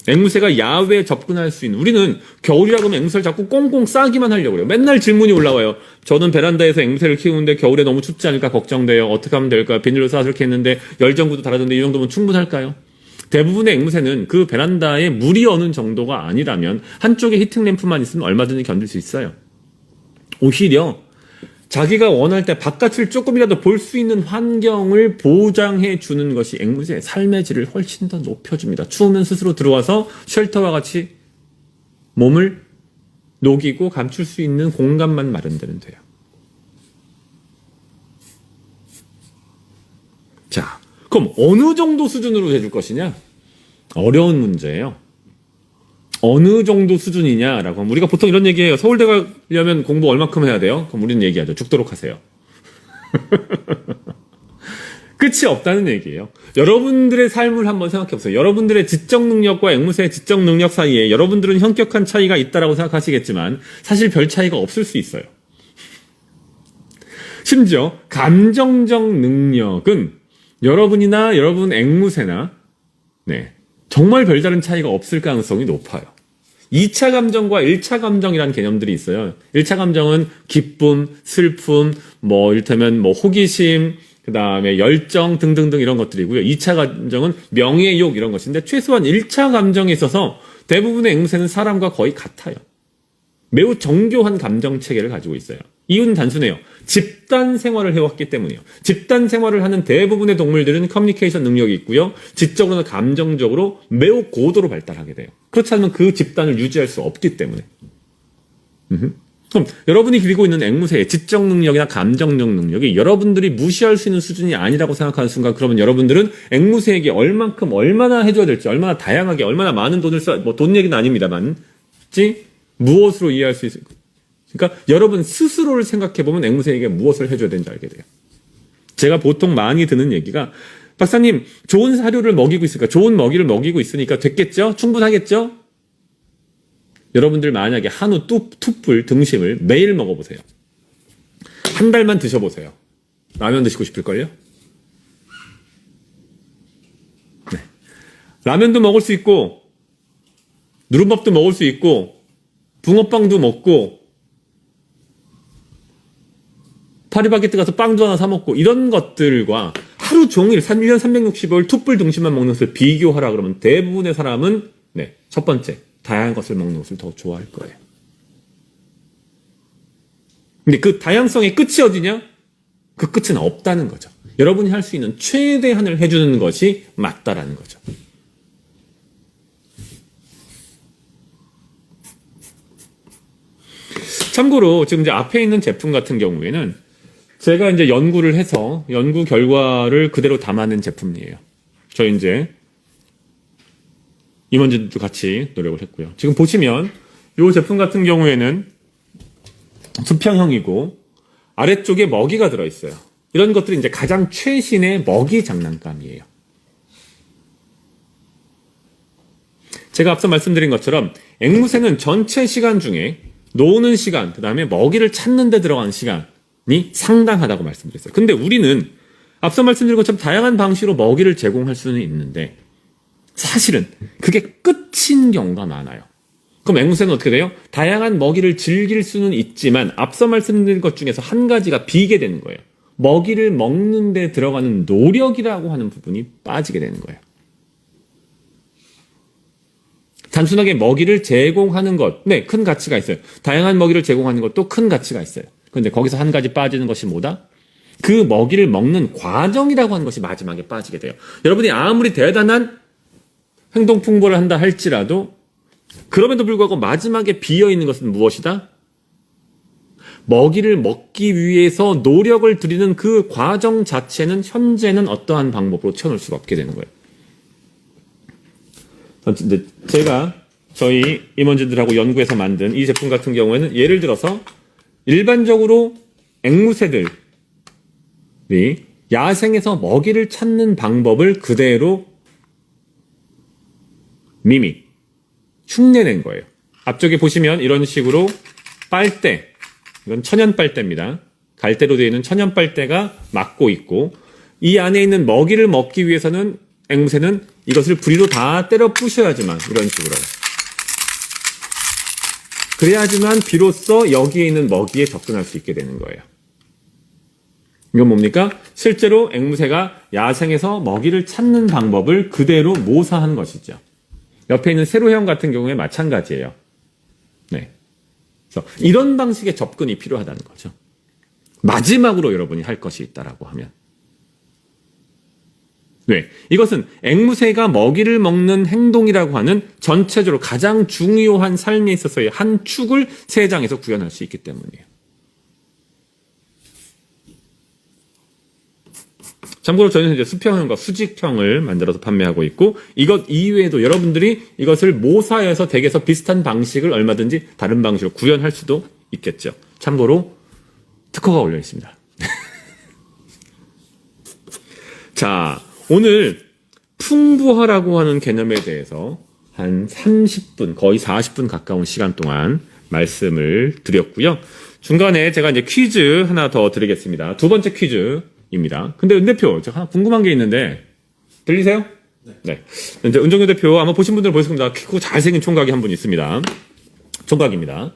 앵무새가 야외에 접근할 수 있는, 우리는 겨울이라고 하면 앵무새를 자꾸 꽁꽁 싸기만 하려고 그래요. 맨날 질문이 올라와요. 저는 베란다에서 앵무새를 키우는데 겨울에 너무 춥지 않을까 걱정돼요. 어떻게 하면 될까요? 비닐로 싸서 이렇게 했는데 열전구도 달았는데 이 정도면 충분할까요? 대부분의 앵무새는 그 베란다에 물이 어는 정도가 아니라면 한쪽에 히팅램프만 있으면 얼마든지 견딜 수 있어요. 오히려 자기가 원할 때 바깥을 조금이라도 볼 수 있는 환경을 보장해 주는 것이 앵무새의 삶의 질을 훨씬 더 높여줍니다. 추우면 스스로 들어와서 쉘터와 같이 몸을 녹이고 감출 수 있는 공간만 마련되면 돼요. 자, 그럼 어느 정도 수준으로 해줄 것이냐? 어려운 문제예요. 어느 정도 수준이냐라고 하면 우리가 보통 이런 얘기해요. 서울대 가려면 공부 얼마큼 해야 돼요? 그럼 우리는 얘기하죠. 죽도록 하세요. 끝이 없다는 얘기예요. 여러분들의 삶을 한번 생각해 보세요. 여러분들의 지적 능력과 앵무새의 지적 능력 사이에 여러분들은 현격한 차이가 있다라고 생각하시겠지만 사실 별 차이가 없을 수 있어요. 심지어 감정적 능력은 여러분이나 여러분 앵무새나 정말 별다른 차이가 없을 가능성이 높아요. 2차 감정과 1차 감정이라는 개념들이 있어요. 1차 감정은 기쁨, 슬픔, 이를테면 호기심, 그 다음에 열정 등등등 이런 것들이고요. 2차 감정은 명예욕 이런 것인데 최소한 1차 감정에 있어서 대부분의 앵무새는 사람과 거의 같아요. 매우 정교한 감정 체계를 가지고 있어요. 이유는 단순해요. 집단 생활을 해왔기 때문이에요. 집단 생활을 하는 대부분의 동물들은 커뮤니케이션 능력이 있고요. 지적으로나 감정적으로 매우 고도로 발달하게 돼요. 그렇지 않으면 그 집단을 유지할 수 없기 때문에. 그럼 여러분이 기르고 있는 앵무새의 지적 능력이나 감정적 능력이 여러분들이 무시할 수 있는 수준이 아니라고 생각하는 순간 그러면 여러분들은 앵무새에게 얼마나 해줘야 될지, 얼마나 다양하게, 얼마나 많은 돈을 돈 얘기는 아닙니다만, 무엇으로 이해할 수 있을까? 그러니까 여러분 스스로를 생각해보면 앵무새에게 무엇을 해줘야 되는지 알게 돼요. 제가 보통 많이 듣는 얘기가 박사님 좋은 사료를 먹이고 있으니까 좋은 먹이를 먹이고 있으니까 됐겠죠? 충분하겠죠? 여러분들 만약에 한우 툭불 등심을 매일 먹어보세요. 한 달만 드셔보세요. 라면 드시고 싶을걸요? 네. 라면도 먹을 수 있고 누룽밥도 먹을 수 있고 붕어빵도 먹고 파리바게뜨 가서 빵도 하나 사 먹고 이런 것들과 하루 종일 1년 365일 툭불 등심만 먹는 것을 비교하라 그러면 대부분의 사람은 네, 첫 번째 다양한 것을 먹는 것을 더 좋아할 거예요. 근데 그 다양성의 끝이 어디냐? 그 끝은 없다는 거죠. 여러분이 할 수 있는 최대한을 해주는 것이 맞다라는 거죠. 참고로 지금 이제 앞에 있는 제품 같은 경우에는 제가 이제 연구를 해서 연구 결과를 그대로 담아낸 제품이에요. 저희 이제 임원진도 같이 노력을 했고요. 지금 보시면 이 제품 같은 경우에는 수평형이고 아래쪽에 먹이가 들어있어요. 이런 것들이 이제 가장 최신의 먹이 장난감이에요. 제가 앞서 말씀드린 것처럼 앵무새는 전체 시간 중에 노는 시간, 그 다음에 먹이를 찾는 데 들어가는 시간이 상당하다고 말씀드렸어요. 근데 우리는 앞서 말씀드린 것처럼 다양한 방식으로 먹이를 제공할 수는 있는데 사실은 그게 끝인 경우가 많아요. 그럼 앵무새는 어떻게 돼요? 다양한 먹이를 즐길 수는 있지만 앞서 말씀드린 것 중에서 한 가지가 비게 되는 거예요. 먹이를 먹는 데 들어가는 노력이라고 하는 부분이 빠지게 되는 거예요. 단순하게 먹이를 제공하는 것, 네, 큰 가치가 있어요. 다양한 먹이를 제공하는 것도 큰 가치가 있어요. 그런데 거기서 한 가지 빠지는 것이 뭐다? 그 먹이를 먹는 과정이라고 하는 것이 마지막에 빠지게 돼요. 여러분이 아무리 대단한 행동 풍부를 한다 할지라도 그럼에도 불구하고 마지막에 비어있는 것은 무엇이다? 먹이를 먹기 위해서 노력을 들이는 그 과정 자체는 현재는 어떠한 방법으로 채워놓을 수가 없게 되는 거예요. 제가 저희 임원진들하고 연구해서 만든 이 제품 같은 경우에는 예를 들어서 일반적으로 앵무새들이 야생에서 먹이를 찾는 방법을 그대로 흉내낸 거예요. 앞쪽에 보시면 이런 식으로 빨대, 이건 천연 빨대입니다. 갈대로 되어 있는 천연 빨대가 막고 있고 이 안에 있는 먹이를 먹기 위해서는 앵무새는 이것을 부리로 다 때려 부셔야지만 이런 식으로 그래야지만 비로소 여기에 있는 먹이에 접근할 수 있게 되는 거예요. 이건 뭡니까? 실제로 앵무새가 야생에서 먹이를 찾는 방법을 그대로 모사한 것이죠. 옆에 있는 세로형 같은 경우에 마찬가지예요. 네. 그래서 이런 방식의 접근이 필요하다는 거죠. 마지막으로 여러분이 할 것이 있다라고 하면. 네. 이것은 앵무새가 먹이를 먹는 행동이라고 하는 전체적으로 가장 중요한 삶에 있어서의 한 축을 세 장에서 구현할 수 있기 때문이에요. 참고로 저희는 이제 수평형과 수직형을 만들어서 판매하고 있고 이것 이외에도 여러분들이 이것을 모사해서 댁에서 비슷한 방식을 얼마든지 다른 방식으로 구현할 수도 있겠죠. 참고로 특허가 올려 있습니다. 자, 오늘 풍부화라고 하는 개념에 대해서 한 30분, 거의 40분 가까운 시간 동안 말씀을 드렸고요. 중간에 제가 이제 퀴즈 하나 더 드리겠습니다. 두 번째 퀴즈입니다. 근데 은 대표, 제가 하나 궁금한 게 있는데, 들리세요? 네. 이제 은정유 대표 아마 보신 분들 보셨을 겁니다. 크고 잘생긴 총각이 한 분 있습니다. 총각입니다.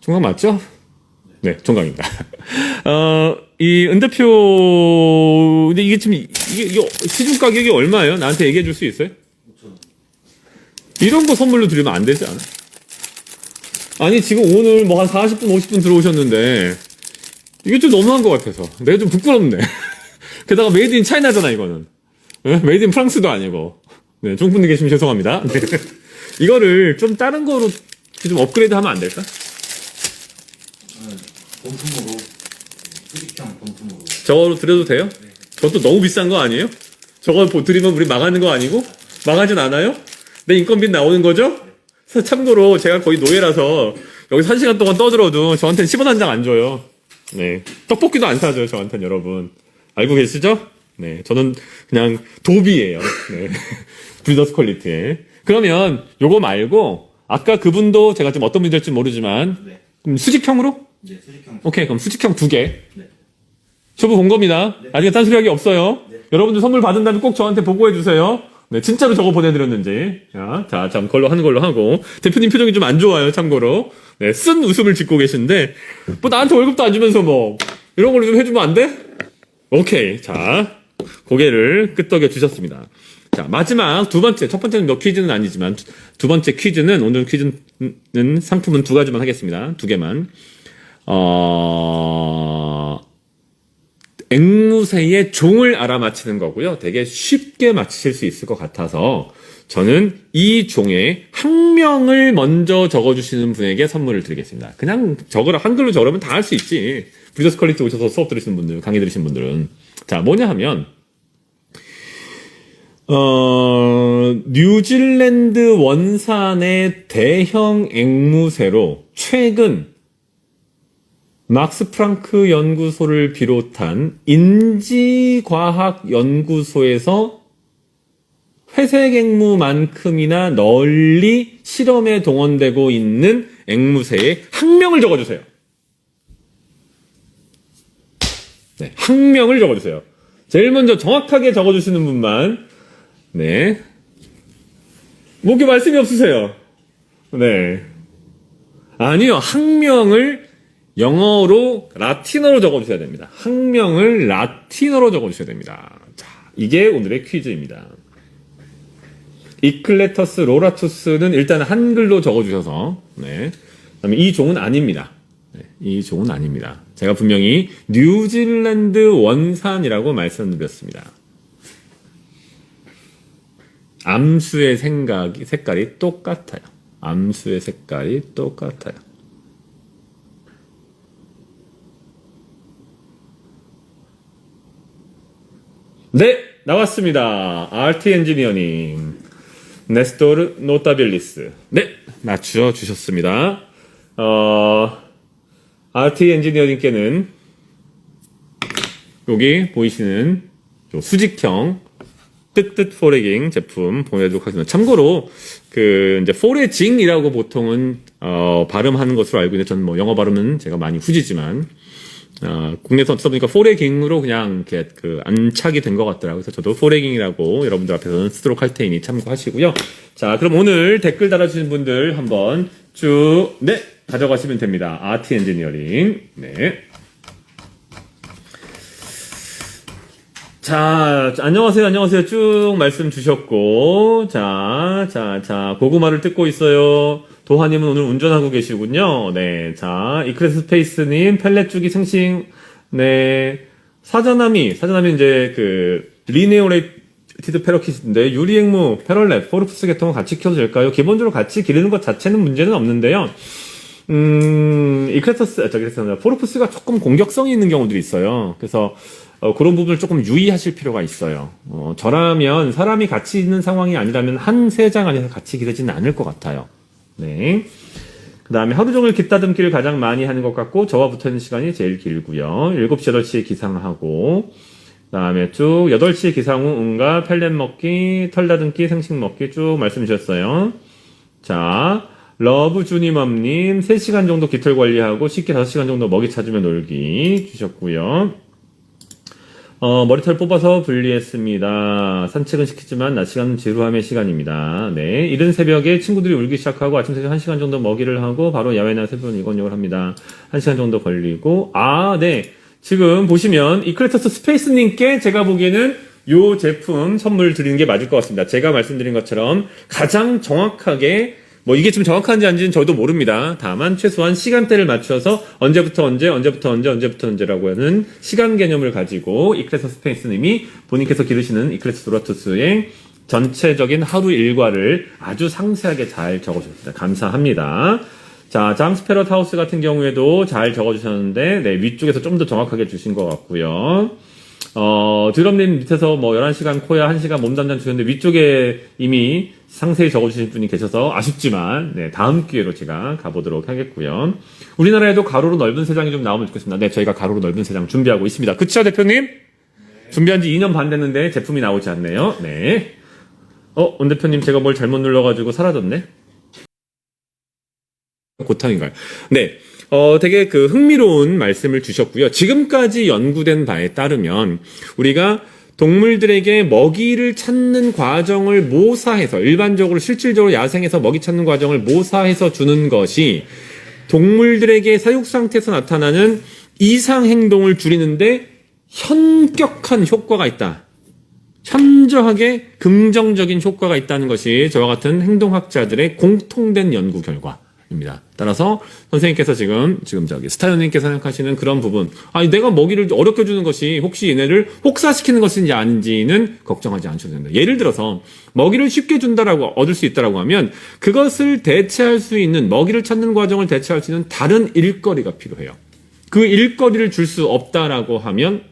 총각 맞죠? 네, 총각입니다. 이 은 대표, 근데 이게 지금, 이게 시중 가격이 얼마예요? 나한테 얘기해 줄 수 있어요? 5,000원. 이런 거 선물로 드리면 안 되지 않아? 아니, 지금 오늘 뭐 한 40분, 50분 들어오셨는데, 이게 좀 너무한 것 같아서. 내가 좀 부끄럽네. 게다가 메이드 인 차이나잖아, 이거는. 네? 메이드 인 프랑스도 아니고. 네, 중국분들 계시면 죄송합니다. 네. 이거를 좀 다른 거로 좀 업그레이드 하면 안 될까? 본품으로 수직형 본품으로 저거로 드려도 돼요? 네. 저것도 너무 비싼 거 아니에요? 저거 드리면 우리 망하는 거 아니고? 망하진 않아요? 내 인건비 나오는 거죠? 그래서 참고로 제가 거의 노예라서 여기서 1시간 동안 떠들어도 저한테는 10원 한 장 안 줘요. 네. 떡볶이도 안 사줘요, 저한테는 여러분. 알고 계시죠? 네, 저는 그냥 도비예요. 네. 빌더스 퀄리티에. 그러면 요거 말고 아까 그분도 제가 좀 어떤 분이 될지 모르지만 네. 그럼 수직형으로? 네, 수직형. 오케이, 그럼 수직형 2개. 네. 초보 본 겁니다. 네. 나중에 딴소리하기 없어요. 네. 여러분들 선물 받은 다음에 꼭 저한테 보고해 주세요. 네, 진짜로 저거 보내드렸는지. 자, 그걸로 하는 걸로 하고. 대표님 표정이 좀 안 좋아요, 참고로. 네, 쓴 웃음을 짓고 계신데, 뭐 나한테 월급도 안 주면서 뭐, 이런 걸로 좀 해주면 안 돼? 오케이. 자, 고개를 끄덕여 주셨습니다. 자, 마지막 두 번째, 첫 번째는 몇 퀴즈는 아니지만, 두 번째 퀴즈는, 오늘 퀴즈는 상품은 두 가지만 하겠습니다. 두 개만. 앵무새의 종을 알아맞히는 거고요. 되게 쉽게 맞히실 수 있을 것 같아서 저는 이 종의 학명을 먼저 적어주시는 분에게 선물을 드리겠습니다. 그냥 한글로 적으면 다 할 수 있지. 빌더스 퀄리티 오셔서 수업 들으시는 분들, 강의 들으시는 분들은. 자, 뭐냐 하면 뉴질랜드 원산의 대형 앵무새로 최근 막스 프랑크 연구소를 비롯한 인지과학연구소에서 회색앵무만큼이나 널리 실험에 동원되고 있는 앵무새의 학명을 적어주세요. 네, 학명을 적어주세요. 제일 먼저 정확하게 적어주시는 분만. 네. 뭐게 말씀이 없으세요? 네. 아니요, 학명을 영어로 라틴어로 적어주셔야 됩니다. 학명을 라틴어로 적어주셔야 됩니다. 자, 이게 오늘의 퀴즈입니다. 이클레터스 로라투스는 일단 한글로 적어주셔서, 네. 그다음에 이 종은 아닙니다. 네, 이 종은 아닙니다. 제가 분명히 뉴질랜드 원산이라고 말씀드렸습니다. 암수의 색깔이 똑같아요. 암수의 색깔이 똑같아요. 네, 나왔습니다. RT 엔지니어님. 네스토르 노타빌리스. 네, 맞추어 주셨습니다. RT 엔지니어님께는 여기 보이시는 수직형 뜨뜻 포레깅 제품 보내도록 하겠습니다. 참고로 이제 포레징이라고 보통은 발음하는 것으로 알고 있는데 저는 뭐 영어 발음은 제가 많이 후지지만 국내에서 쓰다 보니까 포레깅으로 그냥 이렇게 안착이 된 것 같더라고요. 그래서 저도 포레깅이라고 여러분들 앞에서는 쓰도록 할 테니 참고하시고요. 자, 그럼 오늘 댓글 달아주신 분들 한번 쭉, 네, 가져가시면 됩니다. RT 엔지니어링. 네. 자, 안녕하세요. 쭉 말씀 주셨고, 고구마를 뜯고 있어요. 도하님은 오늘 운전하고 계시군요. 네, 자, 이크레스 스페이스님, 펠렛 주기 생싱, 네, 사자나미 이제 리네오레이티드 패러킷인데, 유리앵무, 패럴렛, 포르푸스 계통을 같이 키워도 될까요? 기본적으로 같이 기르는 것 자체는 문제는 없는데요. 포르푸스가 조금 공격성이 있는 경우들이 있어요. 그래서, 그런 부분을 조금 유의하실 필요가 있어요. 저라면 사람이 같이 있는 상황이 아니라면 한 세장 안에서 같이 기르지는 않을 것 같아요. 네. 그 다음에 하루 종일 깃다듬기를 가장 많이 하는 것 같고, 저와 붙어 있는 시간이 제일 길고요. 7시, 8시에 기상하고, 그 다음에 쭉 8시에 기상 후 응가, 펠렛 먹기, 털 다듬기, 생식 먹기 쭉 말씀 주셨어요. 자, 러브주니멈님, 3시간 정도 깃털 관리하고, 쉽게 5시간 정도 먹이 찾으며 놀기 주셨고요. 머리털 뽑아서 분리했습니다. 산책은 시키지만 낮 시간은 지루함의 시간입니다. 네. 이른 새벽에 친구들이 울기 시작하고 아침 새벽 1시간 정도 먹이를 하고 바로 야외 나가서 새벽 이건용을 합니다. 1시간 정도 걸리고, 네. 지금 보시면 이클레터스 스페이스님께 제가 보기에는 요 제품 선물 드리는 게 맞을 것 같습니다. 제가 말씀드린 것처럼 가장 정확하게 이게 좀 정확한지 아닌지는 저도 모릅니다. 다만 최소한 시간대를 맞춰서 언제부터 언제라고 하는 시간 개념을 가지고 이클레스 스페이스님이 본인께서 기르시는 이클레스 도라투스의 전체적인 하루 일과를 아주 상세하게 잘 적어주셨습니다. 감사합니다. 자, 잠스 패럿 하우스 같은 경우에도 잘 적어주셨는데, 네, 위쪽에서 좀 더 정확하게 주신 것 같고요. 드럼님 밑에서 11시간 코야 1시간 몸담장 주셨는데 위쪽에 이미 상세히 적어주신 분이 계셔서 아쉽지만, 네, 다음 기회로 제가 가보도록 하겠고요. 우리나라에도 가로로 넓은 세장이 좀 나오면 좋겠습니다. 네, 저희가 가로로 넓은 세장 준비하고 있습니다. 그쵸, 대표님? 준비한 지 2년 반 됐는데 제품이 나오지 않네요. 네. 원 대표님 제가 뭘 잘못 눌러가지고 사라졌네. 고탕인가요? 네. 되게 그 흥미로운 말씀을 주셨고요. 지금까지 연구된 바에 따르면 우리가 동물들에게 먹이를 찾는 과정을 모사해서 일반적으로 실질적으로 야생에서 먹이 찾는 과정을 모사해서 주는 것이 동물들에게 사육 상태에서 나타나는 이상 행동을 줄이는데 현격한 효과가 있다. 현저하게 긍정적인 효과가 있다는 것이 저와 같은 행동학자들의 공통된 연구 결과입니다. 따라서 선생님께서 지금 스타연님께서 생각하시는 그런 부분, 내가 먹이를 어렵게 주는 것이 혹시 얘네를 혹사시키는 것인지 아닌지는 걱정하지 않으셔도 됩니다. 예를 들어서 먹이를 쉽게 준다라고 얻을 수 있다라고 하면 그것을 대체할 수 있는 먹이를 찾는 과정을 대체할 수 있는 다른 일거리가 필요해요. 그 일거리를 줄 수 없다라고 하면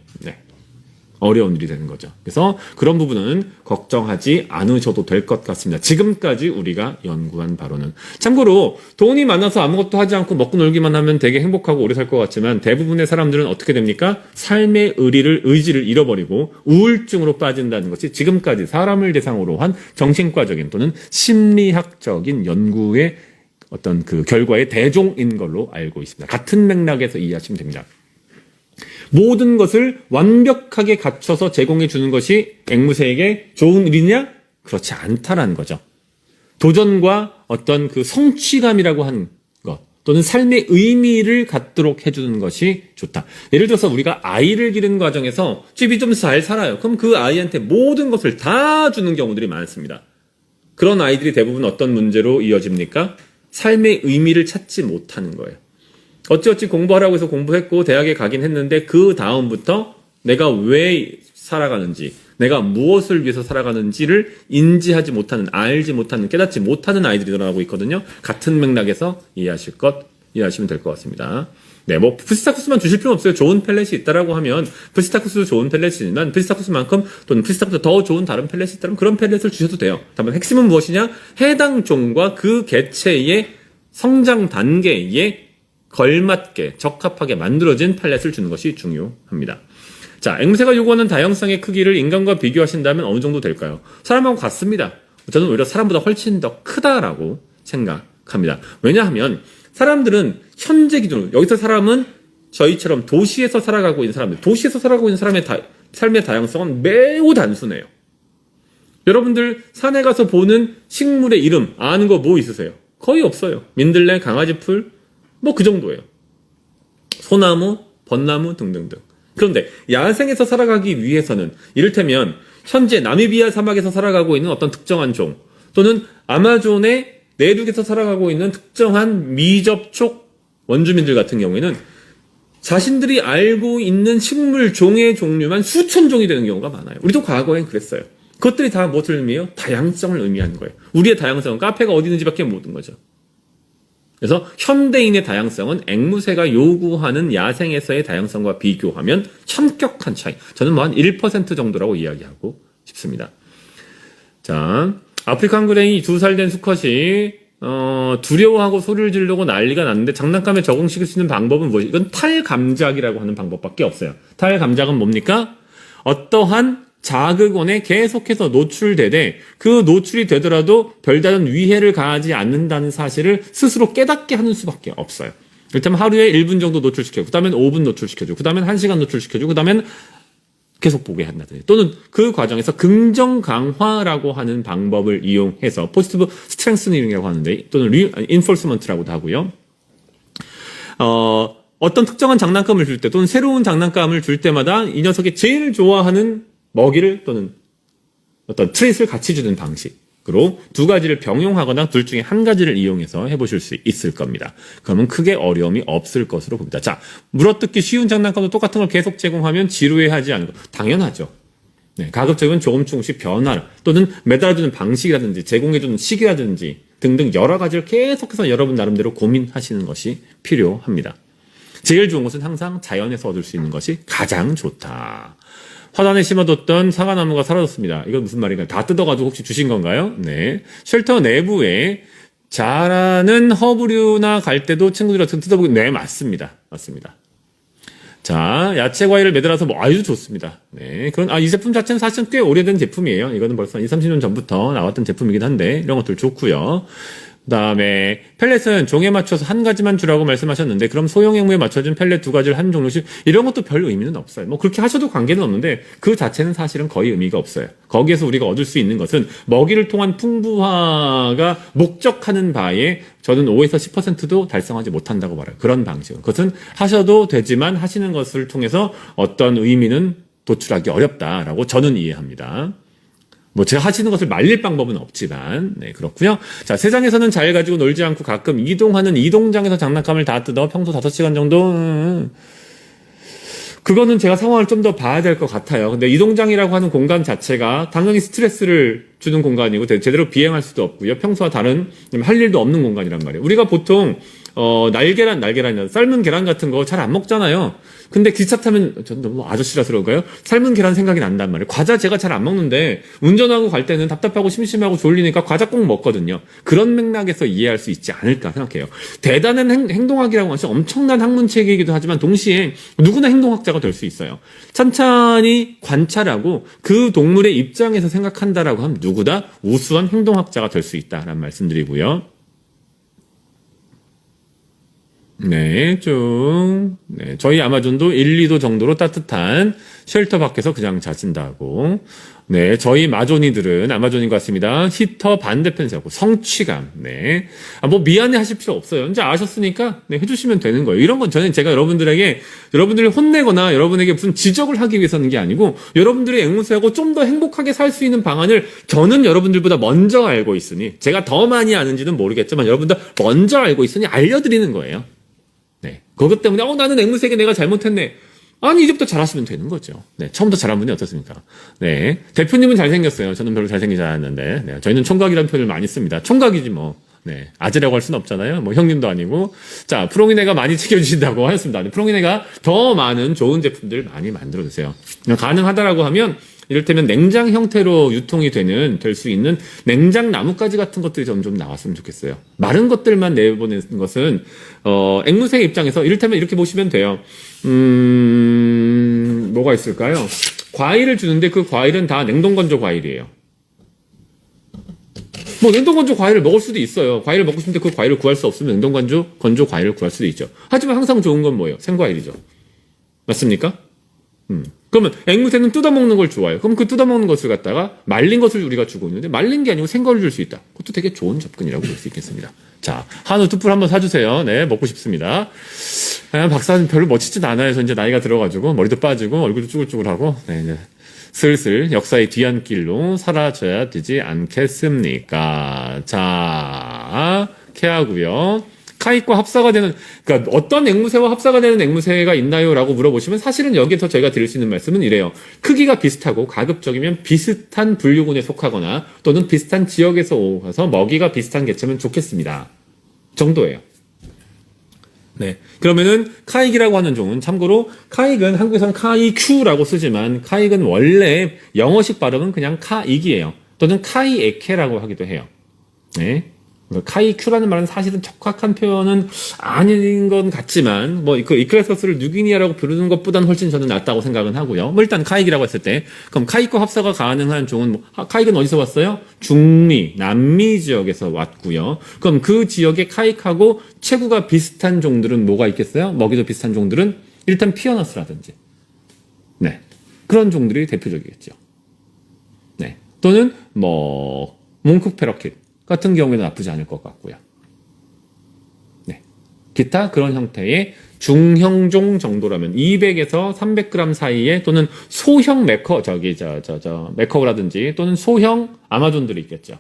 어려운 일이 되는 거죠. 그래서 그런 부분은 걱정하지 않으셔도 될 것 같습니다. 지금까지 우리가 연구한 바로는. 참고로 돈이 많아서 아무것도 하지 않고 먹고 놀기만 하면 되게 행복하고 오래 살 것 같지만 대부분의 사람들은 어떻게 됩니까? 삶의 의지를 잃어버리고 우울증으로 빠진다는 것이 지금까지 사람을 대상으로 한 정신과적인 또는 심리학적인 연구의 어떤 그 결과의 대종인 걸로 알고 있습니다. 같은 맥락에서 이해하시면 됩니다. 모든 것을 완벽하게 갖춰서 제공해 주는 것이 앵무새에게 좋은 일이냐? 그렇지 않다라는 거죠. 도전과 어떤 그 성취감이라고 하는 것 또는 삶의 의미를 갖도록 해주는 것이 좋다. 예를 들어서 우리가 아이를 기르는 과정에서 집이 좀 잘 살아요. 그럼 그 아이한테 모든 것을 다 주는 경우들이 많습니다. 그런 아이들이 대부분 어떤 문제로 이어집니까? 삶의 의미를 찾지 못하는 거예요. 어찌어찌 공부하라고 해서 공부했고 대학에 가긴 했는데 그 다음부터 내가 왜 살아가는지, 내가 무엇을 위해서 살아가는지를 인지하지 못하는, 알지 못하는, 깨닫지 못하는 아이들이 늘어나고 있거든요. 같은 맥락에서 이해하시면 될 것 같습니다. 네, 프리스타쿠스만 주실 필요는 없어요. 좋은 펠렛이 있다라고 하면 프리스타쿠스도 좋은 펠렛이지만 프리스타쿠스만큼 또는 프리스타쿠스 더 좋은 다른 펠렛이 있다면 그런 펠렛을 주셔도 돼요. 다만 핵심은 무엇이냐? 해당 종과 그 개체의 성장 단계에 걸맞게 적합하게 만들어진 팔렛을 주는 것이 중요합니다. 자, 앵무새가 요구하는 다양성의 크기를 인간과 비교하신다면 어느 정도 될까요? 사람하고 같습니다. 저는 오히려 사람보다 훨씬 더 크다라고 생각합니다. 왜냐하면 사람들은 현재 기준으로 여기서 사람은 저희처럼 도시에서 살아가고 있는 사람들, 도시에서 살아가고 있는 사람의 삶의 다양성은 매우 단순해요. 여러분들 산에 가서 보는 식물의 이름 아는 거 뭐 있으세요? 거의 없어요. 민들레, 강아지풀 그 정도예요. 소나무, 벚나무 등등등. 그런데 야생에서 살아가기 위해서는 이를테면 현재 나미비아 사막에서 살아가고 있는 어떤 특정한 종 또는 아마존의 내륙에서 살아가고 있는 특정한 미접촉 원주민들 같은 경우에는 자신들이 알고 있는 식물 종의 종류만 수천 종이 되는 경우가 많아요. 우리도 과거엔 그랬어요. 그것들이 다 무엇을 의미해요? 다양성을 의미하는 거예요. 우리의 다양성은 카페가 어디 있는지밖에 모르는 거죠. 그래서 현대인의 다양성은 앵무새가 요구하는 야생에서의 다양성과 비교하면 현격한 차이. 저는 한 1% 정도라고 이야기하고 싶습니다. 자, 아프리카 한구랭이 2살 된 수컷이 두려워하고 소리를 지르고 난리가 났는데 장난감에 적응시킬 수 있는 방법은 무엇이? 이건 탈감작이라고 하는 방법밖에 없어요. 탈감작은 뭡니까? 어떠한 자극원에 계속해서 노출되되 그 노출이 되더라도 별다른 위해를 가하지 않는다는 사실을 스스로 깨닫게 하는 수밖에 없어요. 이를테면 하루에 1분 정도 노출시켜주고 그 다음엔 5분 노출시켜주고 그 다음엔 1시간 노출시켜주고 그 다음엔 계속 보게 한다든지 또는 그 과정에서 긍정 강화라고 하는 방법을 이용해서 포지티브 스트렝스닝이라고 하는데 또는 인포스먼트라고도 하고요. 어떤 특정한 장난감을 줄 때 또는 새로운 장난감을 줄 때마다 이 녀석이 제일 좋아하는 먹이를 또는 어떤 트릿을 같이 주는 방식으로 두 가지를 병용하거나 둘 중에 한 가지를 이용해서 해보실 수 있을 겁니다. 그러면 크게 어려움이 없을 것으로 봅니다. 자, 물어뜯기 쉬운 장난감도 똑같은 걸 계속 제공하면 지루해하지 않고 당연하죠. 네, 가급적이면 조금씩 변화 또는 매달아주는 방식이라든지 제공해주는 시기라든지 등등 여러 가지를 계속해서 여러분 나름대로 고민하시는 것이 필요합니다. 제일 좋은 것은 항상 자연에서 얻을 수 있는 것이 가장 좋다. 화단에 심어뒀던 사과나무가 사라졌습니다. 이건 무슨 말인가요? 다 뜯어가지고 혹시 주신 건가요? 네. 쉘터 내부에 자라는 허브류나 갈 때도 친구들이 어떻게 뜯어보고, 네, 맞습니다. 맞습니다. 자, 야채 과일을 매달아서 뭐 아주 좋습니다. 네. 이 제품 자체는 사실은 꽤 오래된 제품이에요. 이거는 벌써 20, 30년 전부터 나왔던 제품이긴 한데, 이런 것들 좋고요. 그 다음에 펠렛은 종에 맞춰서 한 가지만 주라고 말씀하셨는데 그럼 소형 행무에 맞춰진 펠렛 2가지를 한 종류씩 이런 것도 별 의미는 없어요. 뭐 그렇게 하셔도 관계는 없는데 그 자체는 사실은 거의 의미가 없어요. 거기에서 우리가 얻을 수 있는 것은 먹이를 통한 풍부화가 목적하는 바에 저는 5에서 10%도 달성하지 못한다고 말해요. 그런 방식은. 그것은 하셔도 되지만 하시는 것을 통해서 어떤 의미는 도출하기 어렵다라고 저는 이해합니다. 뭐 제가 하시는 것을 말릴 방법은 없지만 네 그렇고요. 자, 세상에서는 잘 가지고 놀지 않고 가끔 이동하는 이동장에서 장난감을 다 뜯어 평소 5시간 정도 그거는 제가 상황을 좀 더 봐야 될 것 같아요. 근데 이동장이라고 하는 공간 자체가 당연히 스트레스를 주는 공간이고 제대로 비행할 수도 없고요. 평소와 다른 할 일도 없는 공간이란 말이에요. 우리가 보통 날계란이나 삶은 계란 같은 거 잘 안 먹잖아요. 근데 기차 타면 전 너무 아저씨라서 그런가요? 삶은 계란 생각이 난단 말이에요. 과자 제가 잘 안 먹는데 운전하고 갈 때는 답답하고 심심하고 졸리니까 과자 꼭 먹거든요. 그런 맥락에서 이해할 수 있지 않을까 생각해요. 대단한 행동학이라고 하면 엄청난 학문체계이기도 하지만 동시에 누구나 행동학자가 될 수 있어요. 찬찬히 관찰하고 그 동물의 입장에서 생각한다라고 하면 누구나 우수한 행동학자가 될 수 있다라는 말씀드리고요. 네, 네, 저희 아마존도 1, 2도 정도로 따뜻한 쉘터 밖에서 그냥 자신다고. 네, 저희 마존이들은 아마존인 것 같습니다. 히터 반대편 세우고 성취감. 네. 뭐 미안해 하실 필요 없어요. 이제 아셨으니까 네, 해주시면 되는 거예요. 이런 건 저는 제가 여러분들을 혼내거나 여러분에게 무슨 지적을 하기 위해서는 게 아니고 여러분들이 앵무새하고 좀 더 행복하게 살 수 있는 방안을 저는 여러분들보다 먼저 알고 있으니 제가 더 많이 아는지는 모르겠지만 여러분들 먼저 알고 있으니 알려드리는 거예요. 네. 그것 때문에, 나는 앵무새에게 내가 잘못했네. 아니, 이제부터 잘하시면 되는 거죠. 네. 처음부터 잘한 분이 어떻습니까? 네. 대표님은 잘생겼어요. 저는 별로 잘생기지 않았는데. 네. 저희는 총각이라는 표현을 많이 씁니다. 총각이지 뭐. 네. 아재라고 할 수는 없잖아요. 뭐, 형님도 아니고. 자, 프롱이네가 많이 챙겨주신다고 하셨습니다. 네. 프롱이네가 더 많은 좋은 제품들 많이 만들어주세요. 가능하다라고 하면, 이를테면 냉장 형태로 유통이 될 수 있는 냉장 나뭇가지 같은 것들이 좀 나왔으면 좋겠어요. 마른 것들만 내보내는 것은, 앵무새 입장에서 이를테면 이렇게 보시면 돼요. 뭐가 있을까요? 과일을 주는데 그 과일은 다 냉동건조 과일이에요. 뭐 냉동건조 과일을 먹을 수도 있어요. 과일을 먹고 싶은데 그 과일을 구할 수 없으면 냉동건조 과일을 구할 수도 있죠. 하지만 항상 좋은 건 뭐예요? 생과일이죠. 맞습니까? 그러면 앵무새는 뜯어먹는 걸 좋아해요. 그럼 그 뜯어먹는 것을 갖다가 말린 것을 우리가 주고 있는데 말린 게 아니고 생과를 줄 수 있다. 그것도 되게 좋은 접근이라고 볼 수 있겠습니다. 자, 한우 뚝불 한번 사주세요. 네, 먹고 싶습니다. 박사는 별로 멋지진 않아요. 저 이제 나이가 들어가지고 머리도 빠지고 얼굴도 쭈글쭈글하고 네, 이제 슬슬 역사의 뒤안길로 사라져야 되지 않겠습니까? 자, 케하고요. 카이과 합사가 되는, 그러니까 어떤 앵무새와 합사가 되는 앵무새가 있나요? 라고 물어보시면 사실은 여기에서 저희가 드릴 수 있는 말씀은 이래요. 크기가 비슷하고 가급적이면 비슷한 분류군에 속하거나 또는 비슷한 지역에서 오서 먹이가 비슷한 개체면 좋겠습니다. 정도예요. 네. 그러면은 카익이라고 하는 종은 참고로 카익은 한국에서는 카이큐라고 쓰지만 카익은 원래 영어식 발음은 그냥 카익이에요. 또는 카이에케라고 하기도 해요. 네. 카이큐라는 말은 사실은 적확한 표현은 아닌 건 같지만 그 이크레서스를 뉴기니아라고 부르는 것보다는 훨씬 저는 낫다고 생각은 하고요. 뭐 일단 카익이라고 했을 때 그럼 카익과 합사가 가능한 종은 카익은 어디서 왔어요? 중미, 남미 지역에서 왔고요. 그럼 그 지역의 카익하고 체구가 비슷한 종들은 뭐가 있겠어요? 먹이도 비슷한 종들은 일단 피어너스라든지 네 그런 종들이 대표적이겠죠. 네 또는 몽크 패러킷 같은 경우에는 나쁘지 않을 것 같고요. 네. 기타 그런 형태의 중형종 정도라면 200에서 300g 사이에 또는 소형 메커우라든지 또는 소형 아마존들이 있겠죠.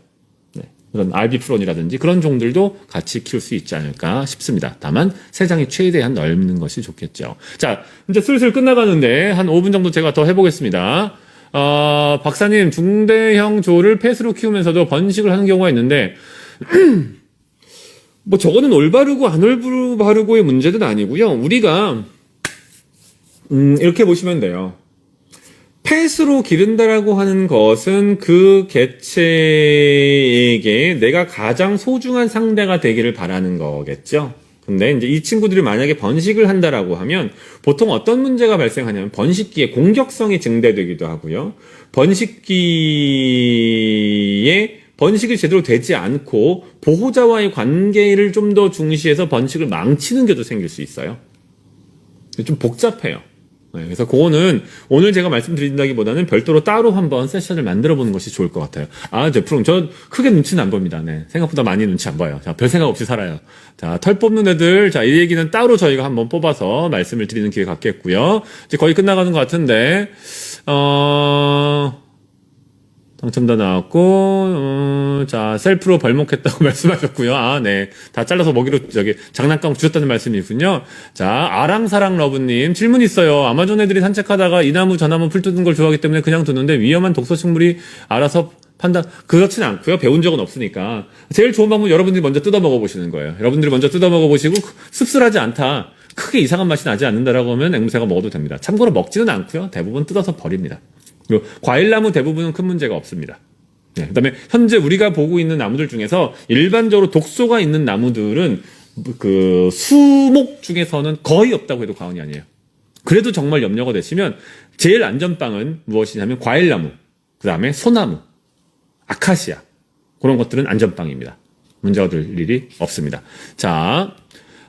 네. 그런 알비프론이라든지 그런 종들도 같이 키울 수 있지 않을까 싶습니다. 다만 세장이 최대한 넓는 것이 좋겠죠. 자, 이제 슬슬 끝나가는데 한 5분 정도 제가 더 해보겠습니다. 박사님, 중대형 조를 펫으로 키우면서도 번식을 하는 경우가 있는데, 저거는 올바르고 안 올바르고의 문제는 아니고요. 우리가, 이렇게 보시면 돼요. 펫으로 기른다라고 하는 것은 그 개체에게 내가 가장 소중한 상대가 되기를 바라는 거겠죠. 근데 이제 이 친구들이 만약에 번식을 한다라고 하면 보통 어떤 문제가 발생하냐면 번식기에 공격성이 증대되기도 하고요. 번식이 제대로 되지 않고 보호자와의 관계를 좀 더 중시해서 번식을 망치는 경우도 생길 수 있어요. 좀 복잡해요. 네, 그래서 그거는 오늘 제가 말씀드린다기보다는 별도로 따로 한번 세션을 만들어 보는 것이 좋을 것 같아요. 프롬, 저 크게 눈치는 안 봅니다. 네, 생각보다 많이 눈치 안 봐요. 자, 별 생각 없이 살아요. 자, 털 뽑는 애들, 자, 이 얘기는 따로 저희가 한번 뽑아서 말씀을 드리는 기회 갖겠고요. 이제 거의 끝나가는 것 같은데, 당첨자 나왔고, 자, 셀프로 벌목했다고 말씀하셨고요. 네. 다 잘라서 먹이로, 장난감 주셨다는 말씀이군요. 자, 아랑사랑 러브님, 질문 있어요. 아마존 애들이 산책하다가 이 나무, 저 나무 풀 뜯는 걸 좋아하기 때문에 그냥 두는데 위험한 독소식물이 알아서 판단, 그렇진 않고요. 배운 적은 없으니까. 제일 좋은 방법은 여러분들이 먼저 뜯어 먹어보시는 거예요. 여러분들이 먼저 뜯어 먹어보시고, 씁쓸하지 않다. 크게 이상한 맛이 나지 않는다라고 하면 앵무새가 먹어도 됩니다. 참고로 먹지는 않고요. 대부분 뜯어서 버립니다. 그리고 과일나무 대부분은 큰 문제가 없습니다. 네, 그다음에 현재 우리가 보고 있는 나무들 중에서 일반적으로 독소가 있는 나무들은 그 수목 중에서는 거의 없다고 해도 과언이 아니에요. 그래도 정말 염려가 되시면 제일 안전빵은 무엇이냐면 과일나무, 그다음에 소나무, 아카시아 그런 것들은 안전빵입니다. 문제가 될 일이 없습니다. 자,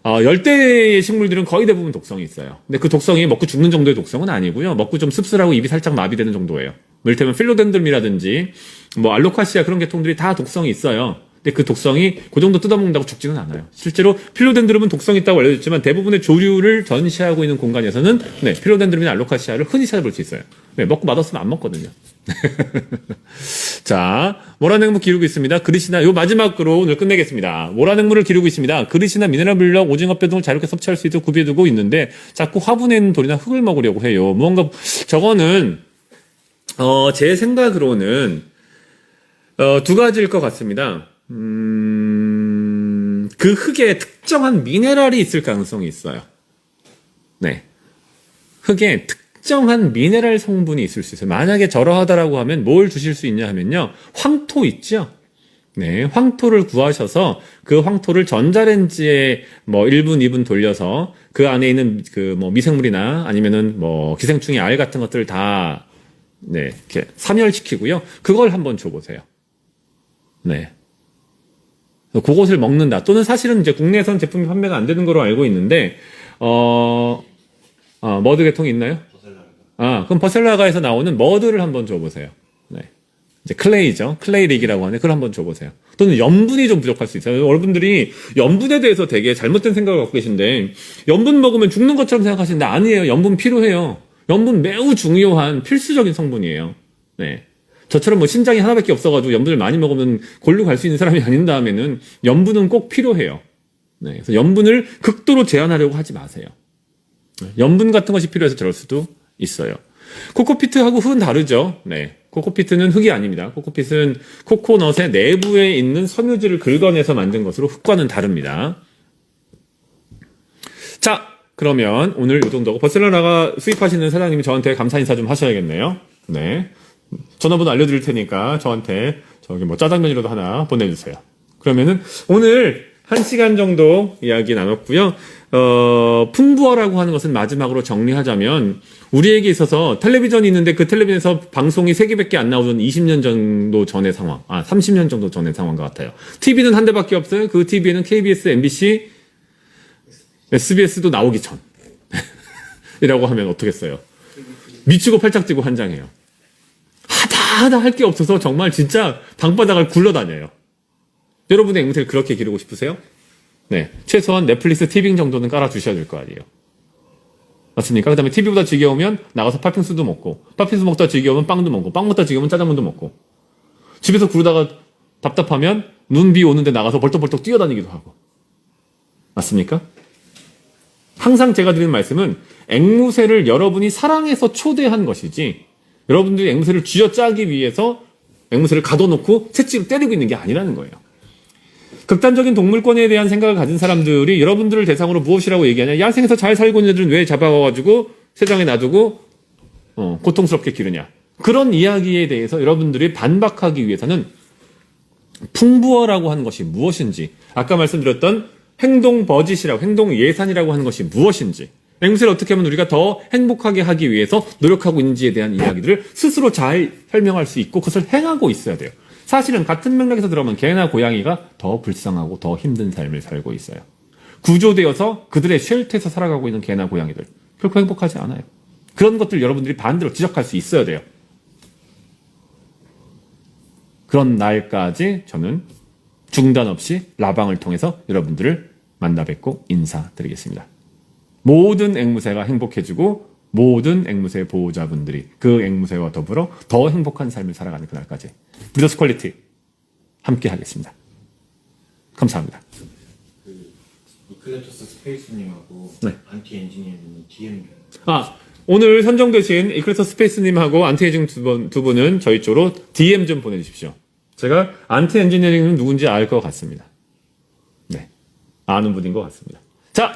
열대의 식물들은 거의 대부분 독성이 있어요. 근데 그 독성이 먹고 죽는 정도의 독성은 아니고요. 먹고 좀 씁쓸하고 입이 살짝 마비되는 정도예요. 이를테면 필로덴드름이라든지 뭐 알로카시아 그런 계통들이 다 독성이 있어요. 근데 그 독성이 그 정도 뜯어먹는다고 죽지는 않아요. 실제로 필로덴드름은 독성이 있다고 알려졌지만 대부분의 조류를 전시하고 있는 공간에서는 네, 필로덴드름이나 알로카시아를 흔히 찾아볼 수 있어요. 네, 먹고 맛없으면 안 먹거든요. 자, 모란앵무 기르고 있습니다. 그릇이나, 요 마지막으로 오늘 끝내겠습니다. 모란앵무를 기르고 있습니다. 그릇이나 미네랄 블럭, 오징어 뼈 등을 자유롭게 섭취할 수 있도록 구비해두고 있는데 자꾸 화분에 있는 돌이나 흙을 먹으려고 해요. 무언가, 저거는, 제 생각으로는, 두 가지일 것 같습니다. 그 흙에 특정한 미네랄이 있을 가능성이 있어요. 네. 흙에 특정한 미네랄 성분이 있을 수 있어요. 만약에 저러하다라고 하면 뭘 주실 수 있냐 하면요. 황토 있죠? 네. 황토를 구하셔서 그 황토를 전자레인지에 뭐 1분, 2분 돌려서 그 안에 있는 그 뭐 미생물이나 아니면은 뭐 기생충의 알 같은 것들을 다 네. 이렇게 사멸시키고요. 그걸 한번 줘보세요. 네. 그것을 먹는다. 또는 사실은 이제 국내에서는 제품이 판매가 안 되는 거로 알고 있는데, 머드 계통이 있나요? 그럼 버셀라가에서 나오는 머드를 한번 줘보세요. 네. 이제 클레이죠. 클레이릭이라고 하는데 그걸 한번 줘보세요. 또는 염분이 좀 부족할 수 있어요. 여러분들이 염분에 대해서 되게 잘못된 생각을 갖고 계신데, 염분 먹으면 죽는 것처럼 생각하시는데 아니에요. 염분 필요해요. 염분 매우 중요한 필수적인 성분이에요. 네. 저처럼 뭐 신장이 하나밖에 없어가지고 염분을 많이 먹으면 골로 갈 수 있는 사람이 아닌 다음에는 염분은 꼭 필요해요. 네, 그래서 염분을 극도로 제한하려고 하지 마세요. 염분 같은 것이 필요해서 저럴 수도 있어요. 코코피트하고 흙은 다르죠. 네, 코코피트는 흙이 아닙니다. 코코피트는 코코넛의 내부에 있는 섬유질을 긁어내서 만든 것으로 흙과는 다릅니다. 자, 그러면 오늘 이 정도고 버셀라가 수입하시는 사장님이 저한테 감사 인사 좀 하셔야겠네요. 네. 전화번호 알려드릴 테니까 저한테 저기 뭐 짜장면이라도 하나 보내주세요. 그러면은 오늘 1시간 정도 이야기 나눴고요. 풍부어라고 하는 것은 마지막으로 정리하자면 우리에게 있어서 텔레비전이 있는데 그 텔레비전에서 방송이 3개밖에 안 나오던 20년 정도 전의 상황, 30년 정도 전의 상황과 같아요. TV는 한 대밖에 없어요. 그 TV에는 KBS, MBC, SBS도 나오기 전. 이라고 하면 어떻겠어요? 미치고 팔짝지고 환장해요. 하다 할 게 없어서 정말 진짜 방바닥을 굴러다녀요. 여러분의 앵무새를 그렇게 기르고 싶으세요? 네. 최소한 넷플릭스 티빙 정도는 깔아주셔야 될 거 아니에요. 맞습니까? 그 다음에 TV보다 지겨우면 나가서 팥빙수도 먹고, 팥빙수 먹다 지겨우면 빵도 먹고, 빵 먹다 지겨우면 짜장면도 먹고, 집에서 구르다가 답답하면 눈, 비 오는데 나가서 벌떡벌떡 뛰어다니기도 하고. 맞습니까? 항상 제가 드리는 말씀은 앵무새를 여러분이 사랑해서 초대한 것이지, 여러분들이 앵무새를 쥐어짜기 위해서 앵무새를 가둬놓고 채찍으로 때리고 있는 게 아니라는 거예요. 극단적인 동물권에 대한 생각을 가진 사람들이 여러분들을 대상으로 무엇이라고 얘기하냐? 야생에서 잘 살고 있는 애들은 왜 잡아와가지고 세상에 놔두고 고통스럽게 기르냐? 그런 이야기에 대해서 여러분들이 반박하기 위해서는 풍부어라고 하는 것이 무엇인지, 아까 말씀드렸던 행동 버짓이라고, 행동 예산이라고 하는 것이 무엇인지, 앵무새를 어떻게 하면 우리가 더 행복하게 하기 위해서 노력하고 있는지에 대한 이야기들을 스스로 잘 설명할 수 있고 그것을 행하고 있어야 돼요. 사실은 같은 맥락에서 들어오면 개나 고양이가 더 불쌍하고 더 힘든 삶을 살고 있어요. 구조되어서 그들의 쉘터에서 살아가고 있는 개나 고양이들 결코 행복하지 않아요. 그런 것들 여러분들이 반대로 지적할 수 있어야 돼요. 그런 날까지 저는 중단 없이 라방을 통해서 여러분들을 만나 뵙고 인사드리겠습니다. 모든 앵무새가 행복해지고 모든 앵무새 보호자분들이 그 앵무새와 더불어 더 행복한 삶을 살아가는 그날까지 브리더스 퀄리티 함께 하겠습니다. 감사합니다. 그 이클레토스 스페이스님하고 네. 안티 엔지니어님은 DM 오늘 선정되신 이클레서 스페이스님하고 안티에이징 두 분은 저희 쪽으로 DM 좀 보내주십시오. 제가 안티 엔지니어링은 누군지 알 것 같습니다. 네. 아는 분인 것 같습니다. 자,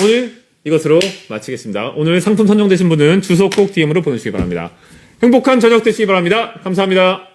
오늘 이것으로 마치겠습니다. 오늘 상품 선정되신 분은 주소 꼭 DM으로 보내주시기 바랍니다. 행복한 저녁 되시기 바랍니다. 감사합니다.